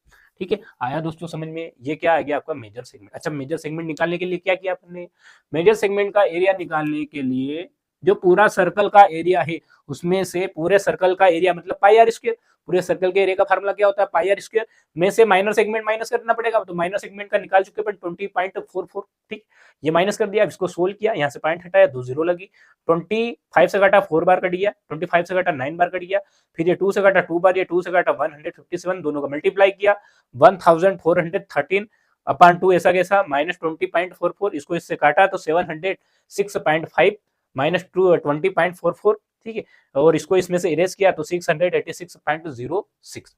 ठीक है। आया दोस्तों समझ में, ये क्या आ गया आपका मेजर सेगमेंट। अच्छा, मेजर सेगमेंट निकालने के लिए क्या किया आपने, मेजर सेगमेंट का एरिया निकालने के लिए जो पूरा सर्कल का एरिया है उसमें से पूरे सर्कल का एरिया मतलब पाई आर स्क्वायर, पूरे सर्कल के एरिया का फार्मूला क्या होता है पाई आर स्क्वायर, में से माइनर सेगमेंट माइनस करना पड़ेगा। तो माइनर सेगमेंट का निकाल चुके पर 20.44, ठीक, ये माइनस कर दिया। इसको सोल्व किया, यहाँ से पॉइंट हटाया 2 जीरो लगी, 25 से काटा 4 बार कट गया, 25 से काटा 9 बार कट गया, फिर ये 2 से काटा 2 बार, ये 2 से काटा 157, दोनों का मल्टीप्लाई किया 1413 अपान 2 ऐसा कैसा -20.44, इसको इससे काटा तो 706.5 माइनस 20.44, ठीक है। और इसको इसमें से इरेज किया तो 686.06,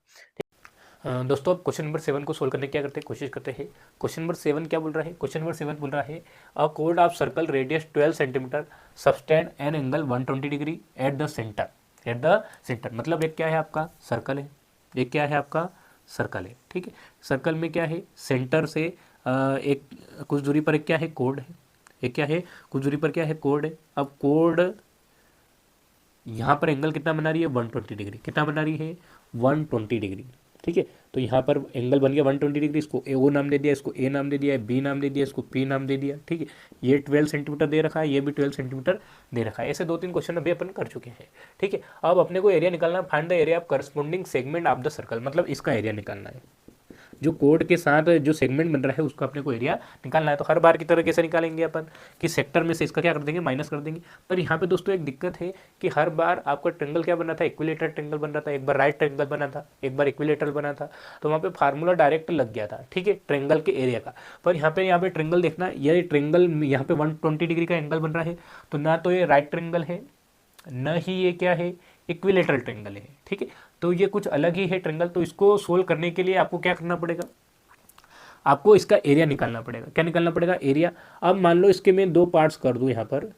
दोस्तों अब क्वेश्चन नंबर 7 को सोल्व करने की क्या करते हैं, कोशिश करते हैं। क्वेश्चन नंबर 7 क्या बोल रहा है, क्वेश्चन नंबर 7 बोल रहा है a code of circle radius 12 centimetre subtend an angle 120 degree at the centre, eight the centre. मतलब एक क्या है आपका सर्कल है, एक क्या है आपका सर्कल है, ठीक है। सर्कल में क्या है, सेंटर से एक कुछ दूरी पर एक क्या है कोड है, एक क्या है कुछ दूरी पर क्या है कोड है। अब कोड यहाँ पर एंगल कितना बना रही है 120 डिग्री, कितना बना रही है 120 डिग्री, ठीक है। तो यहाँ पर एंगल बन गया 120 डिग्री, इसको ए ओ नाम दे दिया, इसको ए नाम दे दिया, बी नाम दे दिया, इसको पी नाम दे दिया, ठीक है। ये 12 सेंटीमीटर दे रखा है, ये भी 12 सेंटीमीटर दे रखा है। ऐसे 2-3 क्वेश्चन अभी अपन कर चुके हैं, ठीक है। अब अपने को एरिया निकालना, find the area of corresponding segment of the circle, मतलब इसका एरिया निकालना है। जो कोड के साथ जो सेगमेंट बन रहा है उसका अपने को एरिया निकालना है। तो हर बार की तरह कैसे निकालेंगे अपन कि सेक्टर में से इसका क्या कर देंगे, माइनस कर देंगे। पर यहाँ पे दोस्तों एक दिक्कत है कि हर बार आपका ट्रेंगल क्या बना था, इक्विलेटरल ट्रेंगल बन रहा था, एक बार राइट ट्रेंगल बना था, एक बार इक्विलेटरल बना था। तो वहाँ पे फार्मूला डायरेक्ट लग गया था, ठीक है, ट्रेंगल के एरिया का। पर यहाँ पे ट्रेंगल देखना, ये ट्रेंगल यहाँ पे 120 डिग्री का एंगल बन रहा है, तो ना तो ये राइट ट्रेंगल है, न ही ये क्या है इक्विलेटरल ट्रेंगल है, ठीक है। तो ये कुछ अलग ही है ट्रेंगल। तो इसको सोल्व करने के लिए आपको क्या करना पड़ेगा, आपको इसका एरिया निकालना पड़ेगा। क्या निकालना पड़ेगा, एरिया। अब मान लो इसके मैं 2 पार्ट्स कर दूं यहाँ पर,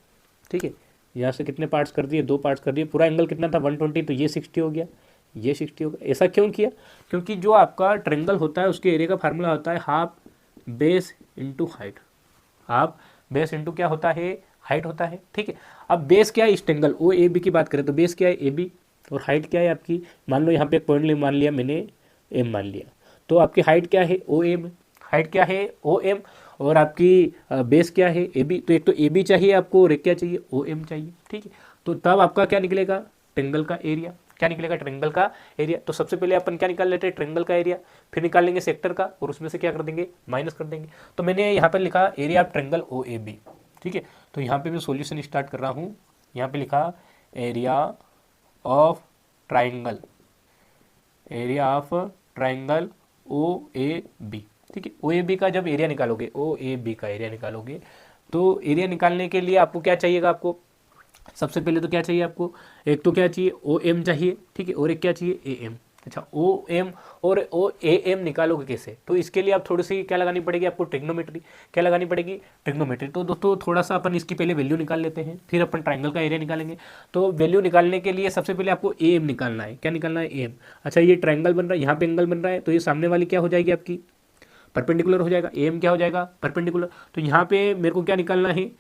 ठीक है। यहाँ से कितने पार्ट्स कर दिए, 2 पार्ट्स कर दिए। पूरा एंगल कितना था 120, तो ये 60 हो गया, ये 60 हो गया। ऐसा क्यों किया, क्योंकि जो आपका ट्रेंगल होता है उसके एरिया का फार्मूला होता है half base into height. Half base into क्या होता है, हाइट होता है, ठीक है। अब बेस क्या है, इस ट्रेंगल ओ ए बी की बात करें तो बेस क्या है ए बी, और हाइट क्या है आपकी, मान लो यहाँ पे एक पॉइंट मान लिया मैंने, एम मान लिया। तो आपकी हाइट क्या है ओ एम, हाइट क्या है ओ एम, और आपकी बेस क्या है ए बी। तो एक तो ए बी चाहिए आपको और एक क्या चाहिए ओ एम चाहिए, ठीक है। तो तब आपका क्या निकलेगा, ट्रेंगल का एरिया। क्या निकलेगा, ट्रेंगल का एरिया। तो सबसे पहले अपन क्या निकाल लेते हैं, ट्रेंगल का एरिया, फिर निकाल लेंगे सेक्टर का, और उसमें से क्या कर देंगे, माइनस कर देंगे। तो मैंने यहाँ पर लिखा area of triangle O A B, ठीक है। तो यहाँ पे मैं सॉल्यूशन स्टार्ट कर रहा हूँ। यहाँ पे लिखा area of triangle, area of triangle O A B, ठीक है। ओ ए बी का जब एरिया निकालोगे, ओ ए बी का एरिया निकालोगे, तो एरिया निकालने के लिए आपको क्या चाहिएगा, आपको सबसे पहले तो क्या चाहिए आपको, एक तो क्या चाहिए ओ एम चाहिए, ठीक है, और एक क्या चाहिए ए एम। अच्छा, ओ एम और ओ ए एम निकालोगे कैसे, तो इसके लिए आप थोड़ी सी क्या लगानी पड़ेगी आपको, ट्रिग्नोमेट्री। क्या लगानी पड़ेगी, ट्रिग्नोमेट्री। तो दोस्तों थोड़ा सा अपन इसकी पहले वैल्यू निकाल लेते हैं, फिर अपन ट्राइंगल का एरिया निकालेंगे। तो वैल्यू निकालने के लिए सबसे पहले आपको ए एम निकालना है। क्या निकालना है, ए एम। अच्छा, ये ट्राइंगल बन रहा है, यहाँ पे एंगल बन रहा है, तो ये सामने वाली क्या हो जाएगी आपकी, परपेंडिकुलर हो जाएगा। एम क्या हो जाएगा, परपेंडिकुलर। तो यहाँ पे मेरे को क्या निकालना है,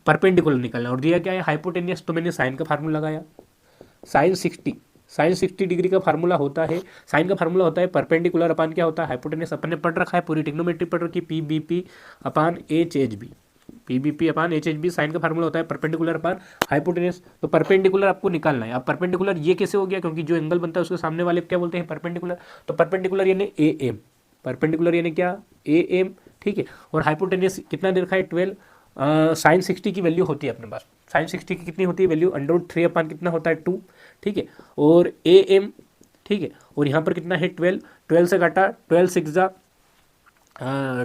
परपेंडिकुलर निकालना। और दिया क्या है, हाइपोटेनियस। तो मैंने साइन का फार्मूला लगाया, साइन 60 डिग्री का फार्मूला होता है, साइन का फार्मूला होता है परपेंडिकुलर अपान क्या होता है, हाइपोटेनियस। अपन ने पढ़ रखा है, पूरी ट्रिग्नोमेट्री पढ़ रखी, P B P upon H H B, P B P upon H H B. Sine का फार्मूला होता है परपेंडिकुलर अपान हाइपोटेनियस। तो परपेंडिकुलर आपको निकालना है। अब परपेंडिकुलर ये कैसे हो गया, क्योंकि जो एंगल बनता है उसके सामने वाले क्या बोलते हैं, परपेंडिकुलर। तो परपेंडिकुलर यानी ए एम, परपेंडिकुलर यानी क्या, ए एम, ठीक है। और हाइपोटेनियस कितना दे रखा है 12। साइन 60 की वैल्यू होती है अपने पास, साइन 60 की कितनी होती है वैल्यू, √3 अपान कितना होता है 2, ठीक है। और ए एम, ठीक है। और यहाँ पर कितना है 12 से काटा, 12 6 जा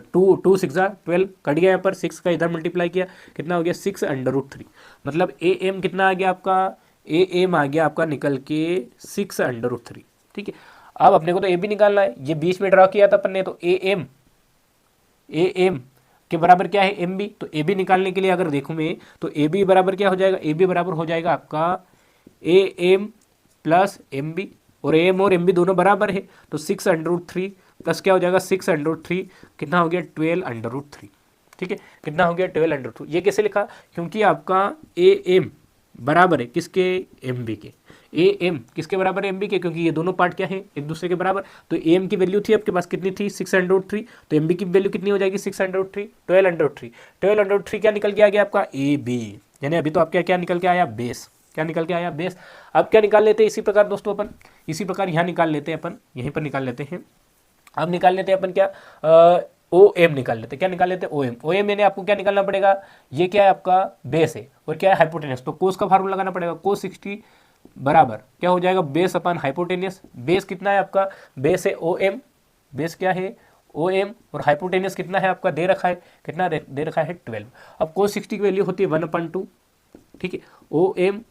2 6 जा 12 कट गया, यहाँ पर 6 का इधर मल्टीप्लाई किया, कितना हो गया 6√3। मतलब ए एम कितना आ गया आपका, ए एम आ गया आपका निकल के 6√3, ठीक है। अब अपने को तो ए बी निकालना है, ये बीच में ड्रा किया था अपन ने, तो ए एम के बराबर क्या है एम बी। तो ए बी निकालने के लिए अगर देखूं मैं, तो ए बी बराबर क्या हो जाएगा, ए बी बराबर हो जाएगा आपका A M plus M B, और ए एम और एम बी दोनों बराबर है। तो 6√3 प्लस क्या हो जाएगा 6√3, कितना हो गया 12√3, ठीक है। कितना हो गया 12√3। ये कैसे लिखा, क्योंकि आपका ए एम बराबर है किसके, एम बी के। ए एम किसके बराबर है, एम बी के, क्योंकि ये दोनों पार्ट क्या है एक दूसरे के बराबर। तो ए एम की वैल्यू थी आपके पास कितनी थी 603, तो एम बी की वैल्यू कितनी हो जाएगी 603, 12√3 क्या निकल के आ गया आपका ए बी। यानी अभी तो आपका क्या निकल के आया, बेस। क्या निकल के आया, बेस। अब क्या निकाल लेते हैं इसी प्रकार दोस्तों अपन, इसी प्रकार यहाँ निकाल लेते हैं अपन, यहीं पर निकाल लेते हैं। अब निकाल लेते हैं अपन क्या, ओ एम निकाल लेते हैं। क्या निकाल लेते हैं, ओ एम। ओ एम यानी आपको क्या निकालना पड़ेगा, ये क्या है आपका बेस है, और क्या है हाइपोटेनियस। तो कोस का फार्मूला लगाना पड़ेगा, कोस 60 बराबर क्या हो जाएगा, बेस अपान हाइपोटेनियस। बेस कितना है आपका, बेस है ओ एम, बेस क्या है ओ एम, और हाइपोटेनियस कितना है आपका दे रखा है, कितना दे रखा है 12। अब कोस 60 की वैल्यू होती है 1/2, ठीक है। ओ एम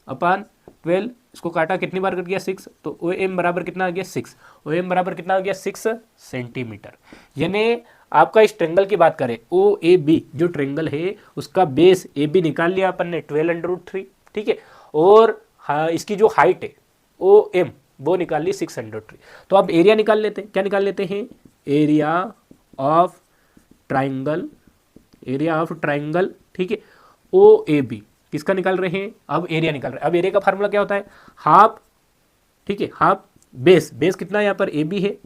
अपान 12, इसको काटा कितनी बार कर गया 6, तो ओ एम बराबर कितना आ गया 6, ओ एम बराबर कितना आ गया 6 सेंटीमीटर। यानी आपका इस ट्रेंगल की बात करें ओ ए बी जो ट्रेंगल है उसका बेस ए बी निकाल लिया अपन ने 12√3, ठीक है, और हाँ इसकी जो हाइट है ओ एम वो निकाल ली 603। तो अब एरिया निकाल लेते हैं, क्या निकाल लेते हैं, area of triangle, area of triangle, ठीक है, ओ ए बी किसका निकाल रहे हैं, अब एरिया निकाल रहे हैं। अब एरिया का फार्मूला क्या होता है, हाफ, ठीक है, हाफ बेस, बेस कितना है यहाँ पर ए बी है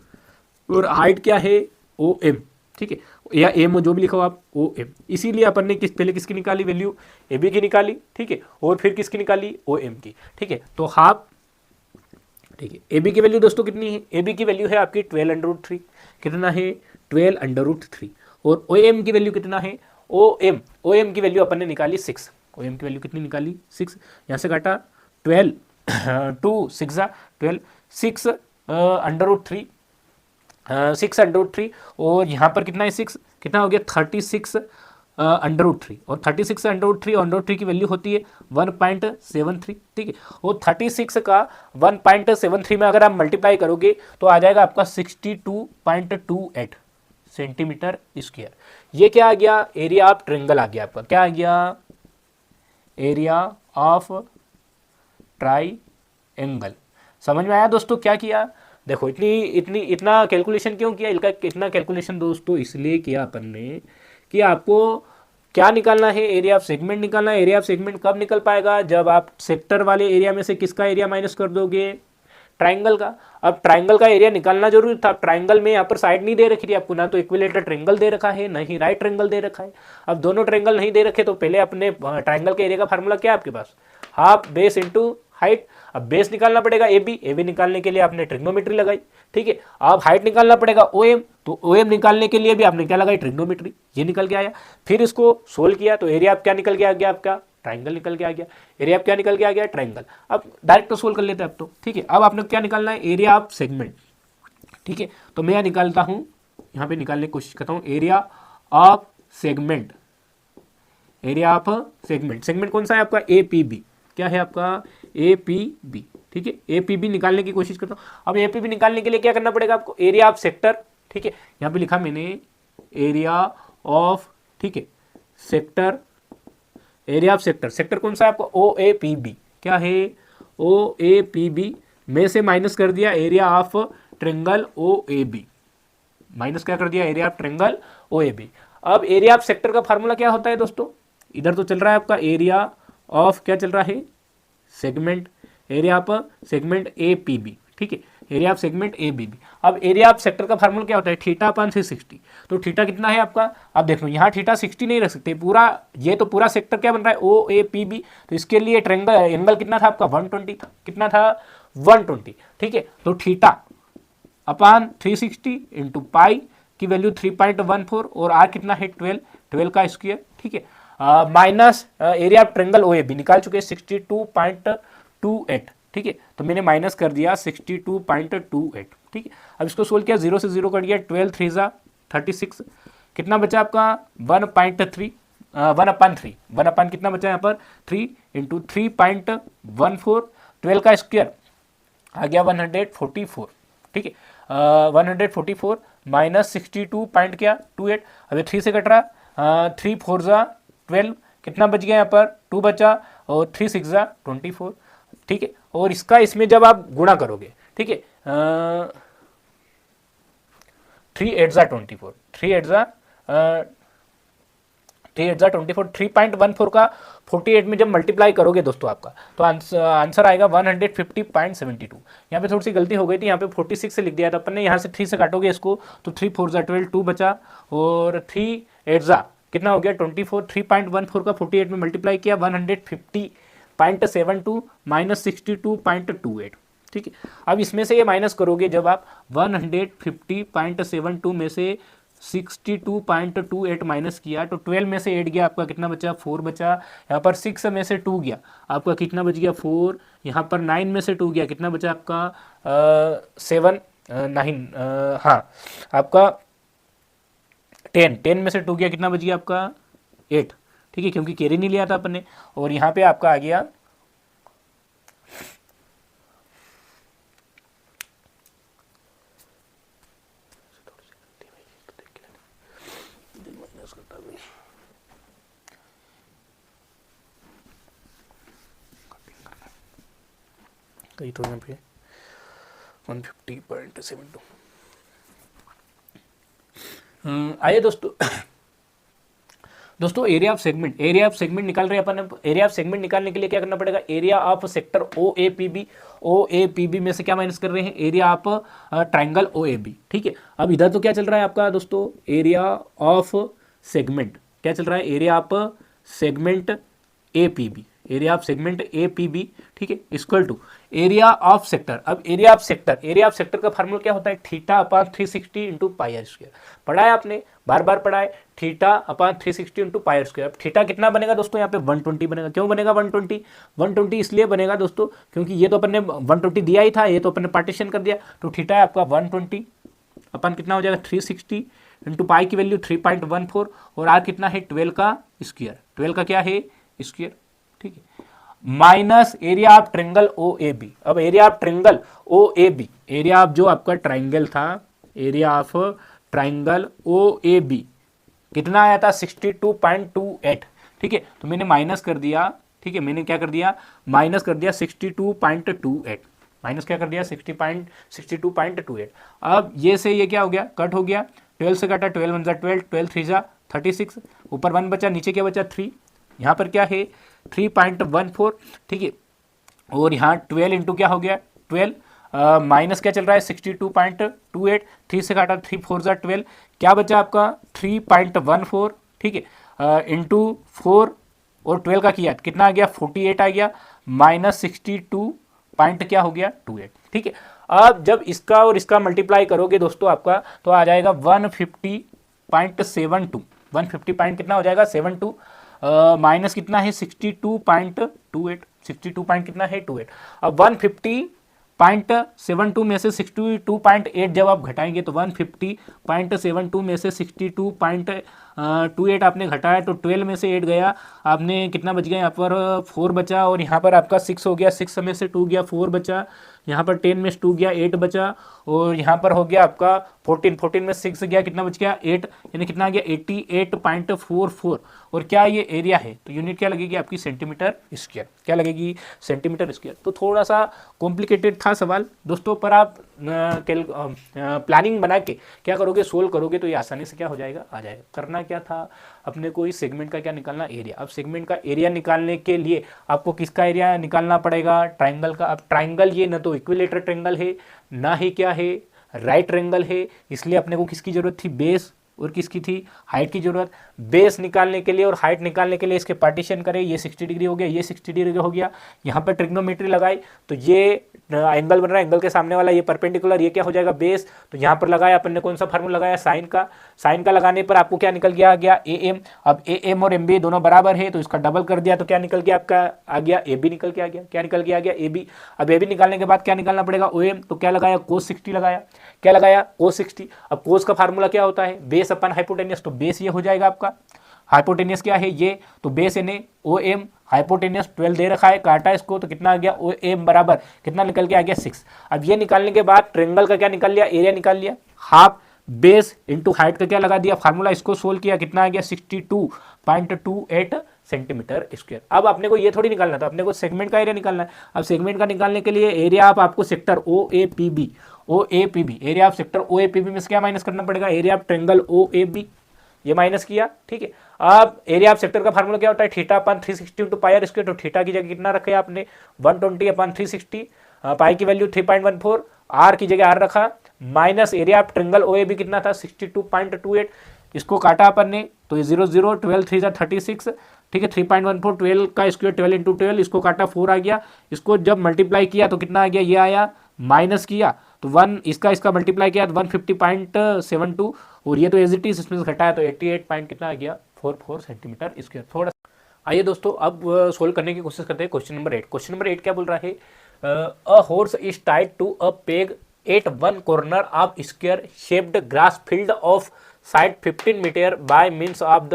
और हाइट क्या है ओ एम, ठीक है, या एम जो भी लिखो आप ओ एम। इसीलिए अपन ने पहले किसकी निकाली वैल्यू, ए बी की निकाली, ठीक है, और फिर किसकी निकाली ओ एम की, ठीक है, तो हाफ, ठीक है। ए बी की वैल्यू दोस्तों कितनी है, ए बी की वैल्यू है आपकी 12√3, कितना है 12√3, और ओ एम की वैल्यू कितना है, ओ एम की वैल्यू अपन ने निकाली 6, ओ एम की वैल्यू कितनी निकाली 6, यहाँ से काटा 12 2 6 12 6√3 6√3, और यहाँ पर कितना है 6, कितना हो गया 36 √3, और 36 √3 की वैल्यू होती है 1.73, ठीक है, और 36 का 1.73 में अगर आप मल्टीप्लाई करोगे तो आ जाएगा आपका 62.28 सेंटीमीटर स्क्वायर। ये क्या आ गया, एरिया ऑफ ट्रायंगल आ गया आपका, क्या आ गया, एरिया ऑफ ट्रायंगल। समझ में आया दोस्तों क्या किया, देखो इतना कैलकुलेशन क्यों किया, इतना कैलकुलेशन दोस्तों इसलिए किया अपन ने कि आपको क्या निकालना है, एरिया ऑफ सेगमेंट निकालना है। एरिया ऑफ सेगमेंट कब निकल पाएगा, जब आप सेक्टर वाले एरिया में से किसका एरिया माइनस कर दोगे, ट्राइंगल का। अब ट्राइंगल का एरिया निकालना जरूरी था, ट्राइंगल में यहाँ पर साइड नहीं दे रखी थी आपको, ना तो इक्विलेटरल ट्राइंगल दे रखा है, ना ही राइट ट्राइंगल दे रखा है। अब दोनों ट्राइंगल नहीं दे रखे तो पहले अपने ट्राइंगल के एरिया का फार्मूला क्या है आपके पास, हाफ बेस इंटू हाइट। अब बेस निकालना पड़ेगा ए बी निकालने के लिए आपने ट्रिग्नोमेट्री लगाई, ठीक है। अब हाइट निकालना पड़ेगा ओ एम, तो ओ एम निकालने के लिए भी आपने क्या लगाई, ट्रिग्नोमेट्री, ये निकल के आया। फिर इसको सोल्व किया तो एरिया आप क्या निकल के आ गया, आपका ट्राइंगल निकल के आ गया, एरिया आप क्या निकल के आ गया, ट्राइंगल। अब डायरेक्ट तो सोल्व कर लेते हैं अब तो, ठीक है। अब आपने क्या निकालना है, एरिया ऑफ सेगमेंट, ठीक है। तो मैं निकालता हूं, यहां पे निकालने की कोशिश करता हूं, area of segment, area of segment, segment कौन सा है आपका, ए पी बी, क्या है आपका ए पी बी, ठीक है। ए पी बी निकालने की कोशिश करता हूं। अब ए पी बी निकालने के लिए क्या करना पड़ेगा आपको, एरिया ऑफ सेक्टर, ठीक है, यहां पे लिखा मैंने एरिया ऑफ, ठीक है, sector, area of sector, sector कौन सा है आपको, ओ ए पी बी, क्या है ओ ए पी बी, में से माइनस कर दिया area of triangle O A B, minus क्या कर दिया, area of triangle O A B. अब एरिया ऑफ सेक्टर का फार्मूला क्या होता है दोस्तों, इधर तो चल रहा है आपका एरिया ऑफ, क्या चल रहा है, segment, area of segment A P B, ठीक है, area of segment A B B. अब एरिया ऑफ सेक्टर का फार्मूला क्या होता है, थीटा अपान 360, तो थीटा कितना है आपका, अब देखो यहाँ थीटा 60 नहीं रख सकते, पूरा ये तो पूरा सेक्टर क्या बन रहा है ओ ए पी बी, तो इसके लिए ट्रायंगल एंगल कितना था आपका 120 था, कितना था 120, ठीक है। तो थीटा अपान 360 इंटू पाई की वैल्यू 3.14 और आर कितना है 12 का स्क्वायर, ठीक है, minus area of triangle O A B निकाल चुके 62.28, ठीक है, तो मैंने माइनस कर दिया 62.28, ठीक है। अब इसको सोल्व किया, 0 से 0 कट गया, 12 3 36, कितना बचा आपका 1.3 1/3 1 अपान कितना बचा यहाँ पर 3 इंटू 3.14, 12 का स्क्वायर आ गया 144, ठीक है, 144 माइनस 62 पॉइंट क्या 28, अभी 3 से कट रहा, 3 4 12, कितना बच गया यहाँ पर 2 बचा, और 3 6 24, ठीक है। और इसका इसमें जब आप गुणा करोगे, ठीक है, 3 8 24, 3 8 24, 3.14 का 48 में जब मल्टीप्लाई करोगे दोस्तों आपका, तो आंसर आएगा 150.72। यहाँ पे थोड़ी सी गलती हो गई थी, यहाँ पे 46 से लिख दिया था अपन ने, यहाँ से 3 से काटोगे इसको तो 3 4 12, 2 बचा, और 3 8 कितना हो गया 24, 3.14 का 48 में मल्टीप्लाई किया 150.72 माइनस 62.28, ठीक है। अब इसमें से ये माइनस करोगे, जब आप 150.72 में से 62.28 माइनस किया तो 12 में से 8 गया, आपका कितना बचा 4 बचा, यहाँ पर 6 में से 2 गया, आपका कितना बच गया 4, यहाँ पर 9 में से 2 गया, कितना बचा आपका 7 9, हाँ आपका 10 में से 2 गया, कितना बच गया आपका 8, ठीक है, क्योंकि कैरी नहीं लिया था अपन ने। और यहाँ पे आपका आ गया कहीं तो यहाँ पे 150.72। आइए दोस्तों एरिया ऑफ सेगमेंट निकाल रहे हैं अपन। एरिया ऑफ सेगमेंट निकालने के लिए क्या करना पड़ेगा, area of sector O A P B में से क्या माइनस कर रहे हैं, area of triangle O A B. ठीक है, अब इधर तो क्या चल रहा है आपका दोस्तों, एरिया ऑफ सेगमेंट क्या चल रहा है, area of segment A P B, area of segment A P B, ठीक है, equal to area of sector. अब एरिया ऑफ सेक्टर का फार्मूला क्या होता है, theta upon 360 into pi R square. पढ़ा है आपने, बार बार पढ़ा है, theta upon 360 into pi R square. अब थीटा कितना बनेगा दोस्तों, यहाँ पे 120 बनेगा। क्यों बनेगा 120 इसलिए बनेगा दोस्तों क्योंकि ये तो अपन ने 120 दिया ही था, ये तो अपन ने पार्टीशन कर दिया, तो थीटा है आपका 120 अपन कितना हो जाएगा 360 इंटू पाई की वैल्यू 3.14 और आर कितना है 12 का स्क्वायर, 12 का क्या है स्क्वायर, ठीक है, minus area of triangle O A B. अब area of triangle O A B, area of जो आपका ट्रायंगल था, area of triangle O A B कितना आया था 62.28। ठीक है, तो मैंने माइनस कर दिया, ठीक है, मैंने क्या कर दिया, माइनस कर दिया 62.28, माइनस क्या कर दिया 62.28। अब ये से ये क्या हो गया, कट हो गया, 12 से कटा, 12 1 12, 12 3 36, ऊपर 1 बचा, नीचे क्या बचा 3, यहाँ पर क्या है 3.14, ठीक है, और यहाँ 12 इंटू क्या हो गया 12, माइनस क्या चल रहा है 62.28, 3 से काटा 3 4 12, क्या बचा आपका 3.14, ठीक है, इंटू 4 और 12 का किया कितना आ गया 48 आ गया, माइनस 62 पॉइंट क्या हो गया 28। ठीक है, अब जब इसका और इसका मल्टीप्लाई करोगे दोस्तों आपका तो आ जाएगा 150.72, 150 पॉइंट कितना हो जाएगा 72, माइनस कितना है 62.28, 62 पॉइंट कितना है 28। अब 150.72 में से 62.8 जब आप घटाएंगे तो 150.72 में से 62.28 आपने घटाया तो 12 में से 8 गया, आपने कितना बच गया यहाँ पर 4 बचा, और यहाँ पर आपका 6 हो गया, 6 में से 2 गया 4 बचा, यहाँ पर 10 में से 2 गया 8 बचा, और यहाँ पर हो गया आपका 14 में 6 गया, कितना बच गया 8, यानी कितना आ गया 88.44। और क्या ये एरिया है तो यूनिट क्या लगेगी आपकी सेंटीमीटर स्क्वायर, क्या लगेगी सेंटीमीटर स्क्वायर। तो थोड़ा सा कॉम्प्लिकेटेड था सवाल दोस्तों, पर आप प्लानिंग बना के क्या करोगे, सोल्व करोगे तो ये आसानी से क्या हो जाएगा, आ जाएगा। करना क्या था अपने को, इस सेगमेंट का क्या निकालना, एरिया। अब सेगमेंट का एरिया निकालने के लिए आपको किसका एरिया निकालना पड़ेगा, ट्राइंगल का। अब ट्राइंगल ये न तो इक्विलेटरल ट्राइंगल है ना ही क्या है राइट ट्रायंगल है, इसलिए अपने को किसकी जरूरत थी, बेस, और किसकी थी, हाइट की जरूरत। बेस निकालने के लिए और हाइट निकालने के लिए इसके पार्टीशन करें, ये 60 डिग्री हो गया, ये 60 डिग्री हो गया, यहाँ पर ट्रिग्नोमेट्री लगाई तो ये एंगल बन रहा है, एंगल के सामने वाला ये परपेंडिकुलर, ये क्या हो जाएगा बेस, तो यहाँ पर लगाया अपन ने कौन सा फार्मूला लगाया साइन का, साइन का लगाने पर आपको क्या निकल गया, आ गया ए एम। अब ए एम और एम बी दोनों बराबर है तो इसका डबल कर दिया तो क्या निकल गया आपका, आ गया ए बी निकल के आ गया, क्या निकल के आ गया ए बी। अब ए बी निकालने के बाद क्या निकालना पड़ेगा ओ एम, तो क्या लगाया कोस 60 लगाया, क्या लगाया कोस 60। अब कोस का फार्मूला क्या होता है, बेस अपन हाइपोटेनियस, तो बेस ये हो जाएगा आपका, हाइपोटेनियस क्या है ये, तो base N A O M, hypotenuse 12 दे रखा है, काटा इसको तो कितना आ गया ओ एम बराबर कितना निकल के आ गया 6। अब ये निकालने के बाद ट्रायंगल का क्या निकाल लिया, एरिया निकाल लिया, हाफ बेस इंटू हाइट का क्या लगा दिया फार्मूला, इसको सोल्व किया कितना आ गया 62.28 सेंटीमीटर स्क्वायर। अब अपने को ये थोड़ी निकालना था, अपने को सेगमेंट का एरिया निकालना है। अब सेगमेंट का निकालने के लिए एरिया आप आपको sector O A P B, O A P B, area of sector O A P B में से क्या माइनस करना पड़ेगा, area of triangle O A B, ये माइनस किया। ठीक है, अब एरिया ऑफ सेक्टर का फार्मूला क्या होता है, theta upon 360 into pi R square, तो थीटा की जगह कितना रखा आपने 120 अपन 360, पाई की वैल्यू 3.14, आर की जगह आर रखा, minus area of triangle O A B कितना था 62.28, इसको काटा अपन ने तो ये 0 0 12 3 36, ठीक है, 3.14 12 का स्क्वायर 12 इंटू 12, इसको काटा 4 आ गया, इसको जब मल्टीप्लाई किया तो कितना आ गया, ये आया, माइनस किया तो 1, इसका मल्टीप्लाई किया तो 150.72, और ये तो एज इट इज इसमें से घटाया तो 88 पॉइंट कितना आ गया 44 सेंटीमीटर स्क्वायर। थोड़ा आइए दोस्तों अब सोल्व करने की कोशिश करते हैं क्वेश्चन नंबर 8। क्वेश्चन नंबर 8 क्या बोल रहा है, a horse is tied to a peg at one corner of square shaped grass field of side 15 metre by means of the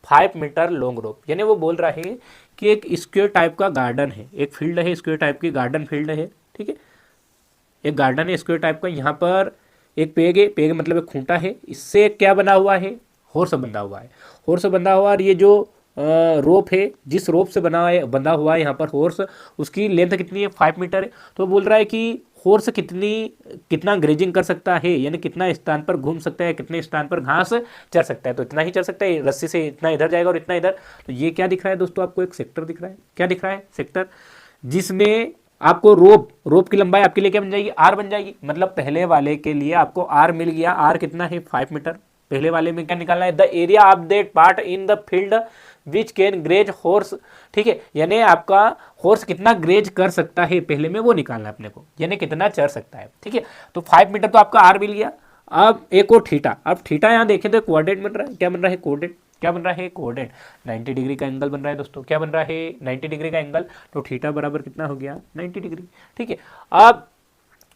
5 metre long rope. यानी वो बोल रहा है कि एक स्क्वायर टाइप का गार्डन है, एक फील्ड है स्क्वायर टाइप की, गार्डन फील्ड है, ठीक है, एक गार्डन है स्क्वायर टाइप का, यहाँ पर एक पेग है, पेग मतलब एक खूंटा है, इससे क्या बना हुआ है, हॉर्स बंधा हुआ है, हॉर्स बंधा हुआ, और ये जो रोप है, जिस रोप से बंधा हुआ है यहाँ पर हॉर्स, उसकी लेंथ कितनी है 5 मीटर है। तो बोल रहा है कि हॉर्स कितना ग्रेजिंग कर सकता है, यानी कितना स्थान पर घूम सकता है, कितने स्थान पर घास चर सकता है। तो इतना ही चर सकता है, रस्सी से इतना इधर जाएगा और इतना इधर। तो ये क्या दिख रहा है दोस्तों, आपको एक सेक्टर दिख रहा है। क्या दिख रहा है, सेक्टर, जिसमें आपको रोप की लंबाई आपके लिए क्या बन जाएगी, आर बन जाएगी। मतलब पहले वाले के लिए आपको आर मिल गया, आर कितना है 5 मीटर। पहले वाले में क्या निकालना है, the area of that part in the field which can graze horse, ठीक है, यानी आपका हॉर्स कितना ग्रेज कर सकता है पहले में वो निकालना है अपने को, यानी कितना चढ़ सकता है, ठीक है। तो 5 मीटर तो आपका आर मिल गया। अब एक और थीटा, अब थीटा यहाँ देखें तो कोऑर्डिनेट बन रहा है, क्या बन रहा है, कोऑर्डिनेट, क्या बन रहा है, कोऑर्डिनेट 90 डिग्री का एंगल बन रहा है दोस्तों, क्या बन रहा है 90 डिग्री का एंगल। तो थीटा बराबर कितना हो गया 90 डिग्री, ठीक है। अब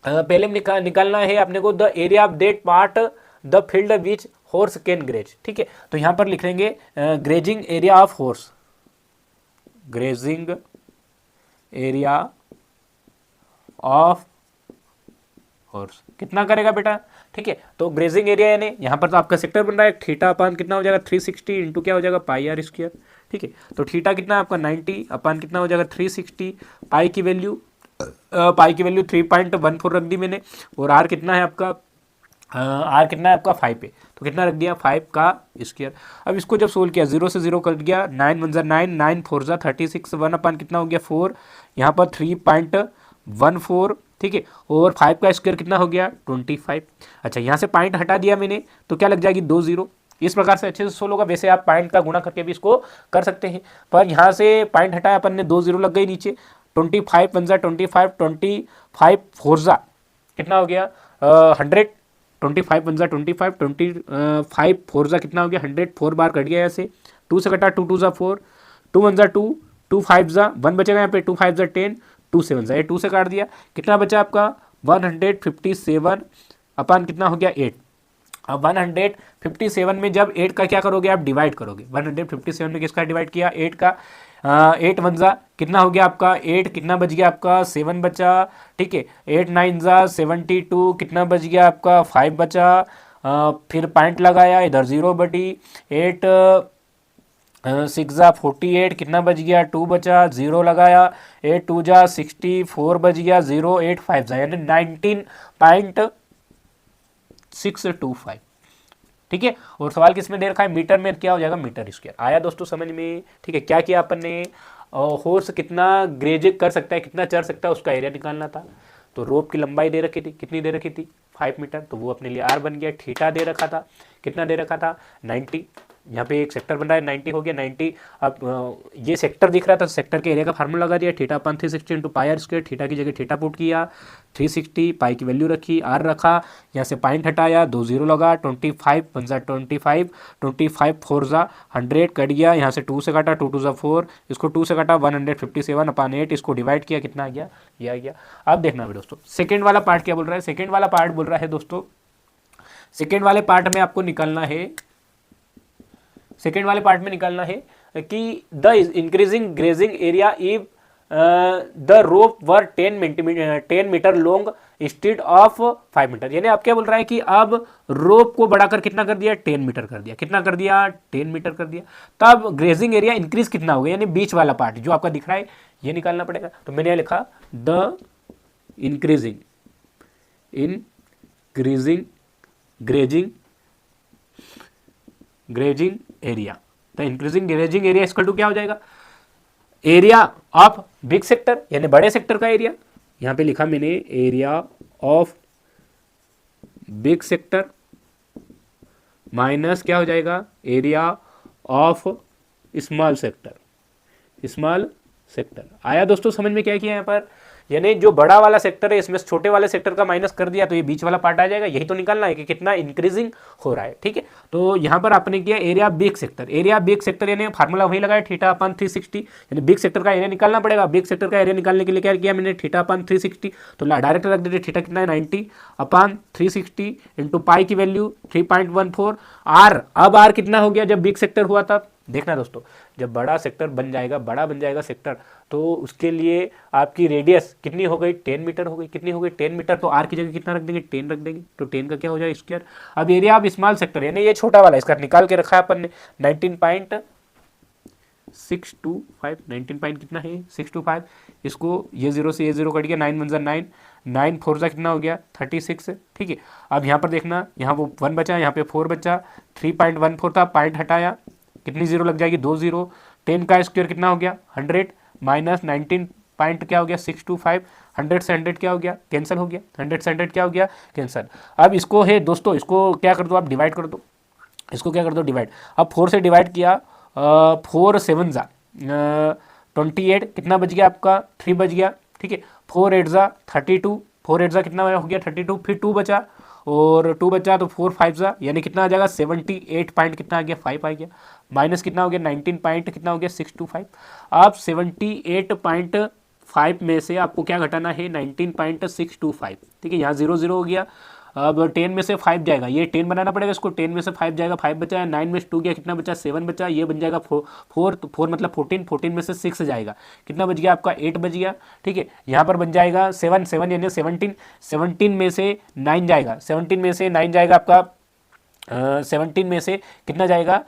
पहले में निकालना है अपने को the area of that part the field which horse can graze, ठीक है। तो यहां पर लिख लेंगे grazing area of horse, grazing area of horse कितना करेगा बेटा, ठीक है। तो ग्रेजिंग एरिया यानी यहाँ पर तो आपका सेक्टर बन रहा है, थीटा अपान कितना हो जाएगा 360 इंटू क्या हो जाएगा पाई आर स्क्वायर, ठीक है। तो थीटा कितना आपका 90 अपान कितना हो जाएगा 360, पाई की वैल्यू 3.14 रख दी मैंने, और आर कितना है आपका, आर कितना है आपका 5 है, तो कितना रख दिया 5 का स्क्वायर। अब इसको जब सोल्व किया 0 से 0 कट गया, 9 1 9, 9 4 36, 1 अपान कितना हो गया 4, यहाँ पर 3.14, ठीक है, और 5 का स्क्वायर कितना हो गया 25। अच्छा, यहाँ से पॉइंट हटा दिया मैंने तो क्या लग जाएगी 2 0। इस प्रकार से अच्छे से सोल्व होगा। वैसे आप पॉइंट का गुणा करके भी इसको कर सकते हैं, पर यहाँ से पॉइंट हटाया अपन ने, 2 0 लग गई नीचे। 25 1 25, 25 4 कितना हो गया 100, 25 1 25, 25 4 कितना हो गया 100, 4 बार कट गया ऐसे, 2 से कटा, 2 2 4, 2 1 2, 2 5 1 बचेगा यहाँ पे, 2 5 10, 2 7 ये 2 से काट दिया, कितना बचा आपका 157 अपान कितना हो गया 8। अब 157 में जब 8 का क्या करोगे आप, डिवाइड करोगे। 157 में किसका डिवाइड किया, 8 का, 8 1 कितना हो गया आपका 8, कितना बच गया आपका 7 बचा, ठीक है। 8 9 72, कितना बच गया आपका 5 बचा, फिर पॉइंट लगाया इधर 0 बटी 8 6 48, कितना बच गया 2 बचा, 0 लगाया, 8 2 64 बच गया 0, 8 5 यानी 19.625, ठीक है। और सवाल किस में दे रखा है, मीटर में, क्या हो जाएगा मीटर स्क्वायर। आया दोस्तों समझ में, ठीक है। क्या किया अपन ने, हॉर्स कितना ग्रेज कर सकता है, कितना चढ़ सकता है, उसका एरिया निकालना था। तो रोप की लंबाई दे रखी थी, कितनी दे रखी थी 5 मीटर, तो वो अपने लिए आर बन गया। थीटा दे रखा था, कितना दे रखा था 90, यहाँ पे एक सेक्टर बन रहा है 90 हो गया 90। अब ये सेक्टर दिख रहा था, सेक्टर के एरिया का फार्मूला लगा दिया, theta upon 360 into pi R square, theta की जगह थीटा पुट किया 360, पाई की वैल्यू रखी, आर रखा, यहाँ से पॉइंट हटाया 2 0 लगा, 25 1 25, 25 4 100 कट गया, यहाँ से 2 से काटा, 2 2 4, इसको 2 से काटा 157 अपान 8, इसको डिवाइड किया, कितना आ गया ये आ गया। अब देखना है दोस्तों सेकेंड वाला पार्ट क्या बोल रहा है, सेकेंड वाला पार्ट बोल रहा है दोस्तों, सेकेंड वाले पार्ट में आपको निकालना है, सेकेंड वाले पार्ट में निकालना है कि the increasing grazing area if the rope were 10 metre long instead of 5 metre, यानी आप क्या बोल रहा है कि अब रोप को बढ़ाकर कितना कर दिया 10 मीटर कर दिया, कितना कर दिया 10 मीटर कर दिया, तब ग्रेजिंग एरिया इंक्रीज कितना होगा, यानी बीच वाला पार्ट जो आपका दिख रहा है ये निकालना पड़ेगा। तो मैंने लिखा द इंक्रीजिंग ग्रेजिंग एरिया, तो इंक्रीजिंग ग्रेजिंग एरिया इसका टू क्या हो जाएगा, एरिया ऑफ बिग सेक्टर यानी बड़े सेक्टर का एरिया, यहां पे लिखा मैंने area of big sector minus क्या हो जाएगा area of small sector, small sector. आया दोस्तों समझ में क्या किया यहाँ पर, यानी जो बड़ा वाला सेक्टर है इसमें छोटे वाले सेक्टर का माइनस कर दिया तो ये बीच वाला पार्ट आ जाएगा, यही तो निकालना है कि कितना इंक्रीजिंग हो रहा है, ठीक है। तो यहाँ पर आपने किया area big sector, area big sector यानी फार्मूला वही लगाया थीटा अपान 360, यानी बिग सेक्टर का एरिया निकालना पड़ेगा। बिग सेक्टर का एरिया निकालने के लिए क्या किया मैंने थीटा अपान 360, तो डायरेक्ट रख देते थीटा कितना है 90 अपान 360 इंटू पाई की वैल्यू 3.14 आर। अब आर कितना हो गया जब बिग सेक्टर हुआ तब, देखना दोस्तों जब बड़ा सेक्टर बन जाएगा, बड़ा बन जाएगा सेक्टर, तो उसके लिए आपकी रेडियस कितनी हो गई 10 मीटर हो गई, कितनी हो गई 10 मीटर, तो आर की जगह कितना रख देंगे 10 रख देंगे, तो 10 का क्या हो जाएगा स्क्वायर। अब एरिया ऑफ स्मॉल सेक्टर यानी ये छोटा वाला इसका निकाल के रखा है अपन ने 625, 19 पॉइंट कितना है 625, इसको ये 0 से ये 0 कट गया, 9 1 9, 9 4 जा कितना हो गया 36, ठीक है। अब यहाँ पर देखना, यहाँ वो 1 बचा, यहाँ पे 4 बचा, 3.14 था, पॉइंट हटाया, कितनी जीरो लग जाएगी 2 0, 10 का स्क्वायर कितना हो गया 100 माइनस 19 पॉइंट क्या हो गया 625, 100 से 100 क्या हो गया कैंसिल हो गया, 100 से 100 क्या हो गया कैंसिल। अब इसको है दोस्तों, इसको क्या कर दो आप डिवाइड कर दो, इसको क्या कर दो डिवाइड। अब 4 से डिवाइड किया, 4 7 जा 28, कितना बच गया आपका 3 बच गया, ठीक है। 4 8 जा 32, 4 8 जा कितना हो गया 32, फिर 2 बचा, और 2 बचा तो 4 5 जा, यानी कितना आ जाएगा 78 पॉइंट कितना आ गया 5 आ गया, माइनस कितना हो गया 19 पॉइंट कितना हो गया 625। आप 78.5 में से आपको क्या घटाना है 19.625, ठीक है। यहाँ 0 0 हो गया, अब 10 में से 5 जाएगा, ये 10 बनाना पड़ेगा इसको, 10 में से 5 जाएगा, 5 बचा है, 9 में से 2 गया कितना बचा 7 बचा, ये बन जाएगा 4 तो 4 मतलब 14, 14 में से 6 जाएगा, कितना बच गया आपका 8 बच गया, ठीक है। यहाँ पर बन जाएगा 7 7 यानी 17, 17 में से 9 जाएगा, 17 में से 9 जाएगा आपका 17 में से कितना जाएगा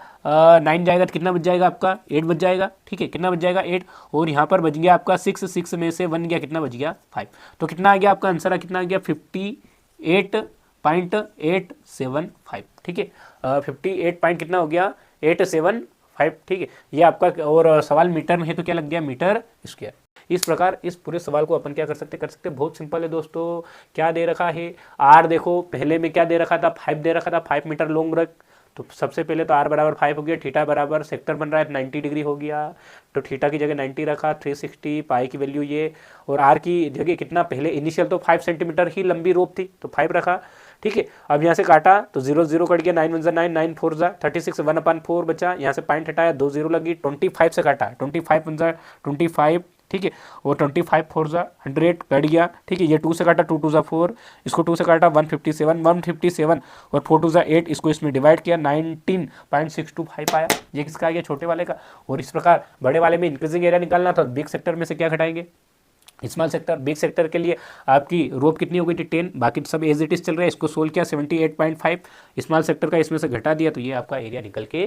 9 जाएगा तो कितना बच जाएगा आपका 8 बच जाएगा, ठीक है। कितना बच जाएगा 8, और यहाँ पर बच गया आपका 6, 6 में से 1 गया कितना बच गया 5, तो कितना आ गया आपका आंसर कितना आ गया 58.875, ठीक है। 58 पॉइंट कितना हो गया 875, ठीक है। ये आपका, और सवाल मीटर में है तो क्या लग गया मीटर स्क्वायर। इस प्रकार इस पूरे सवाल को अपन क्या कर सकते बहुत सिंपल है दोस्तों। क्या दे रखा है आर, देखो पहले में क्या दे रखा था 5 दे रखा था, 5 मीटर लॉन्ग रख, तो सबसे पहले तो आर बराबर 5 हो गया, थीटा बराबर सेक्टर बन रहा है 90 डिग्री हो गया, तो थीटा की जगह 90 रखा, 360 पाई की वैल्यू ये, और आर की जगह कितना पहले इनिशियल तो 5 सेंटीमीटर ही लंबी रोप थी तो 5 रखा, ठीक है। अब यहाँ से काटा तो 0 0 कट गया, 9 1 9, 9 4 जा 36, 1/4 बचा, यहाँ से पॉइंट हटाया 2 0 लगी, 25 से काटा 25 1 जा 25, ठीक है, और 25 4 जा 100 कट गया, ठीक है। ये 2 से काटा 2 2 जा 4, इसको 2 से काटा 157 और 4 2 जा 8, इसको इसमें डिवाइड किया 19.625 आया, ये किसका आ गया छोटे वाले का। और इस प्रकार बड़े वाले में इंक्रीजिंग एरिया निकालना था, बिग सेक्टर में से क्या घटाएंगे स्मॉल सेक्टर। बिग सेक्टर के लिए आपकी रोप कितनी हो गई थी 10, बाकी सब एज इट इज चल रहा है, इसको सोल्व किया 78.5, स्मॉल सेक्टर का इसमें से घटा दिया, तो ये आपका एरिया निकल के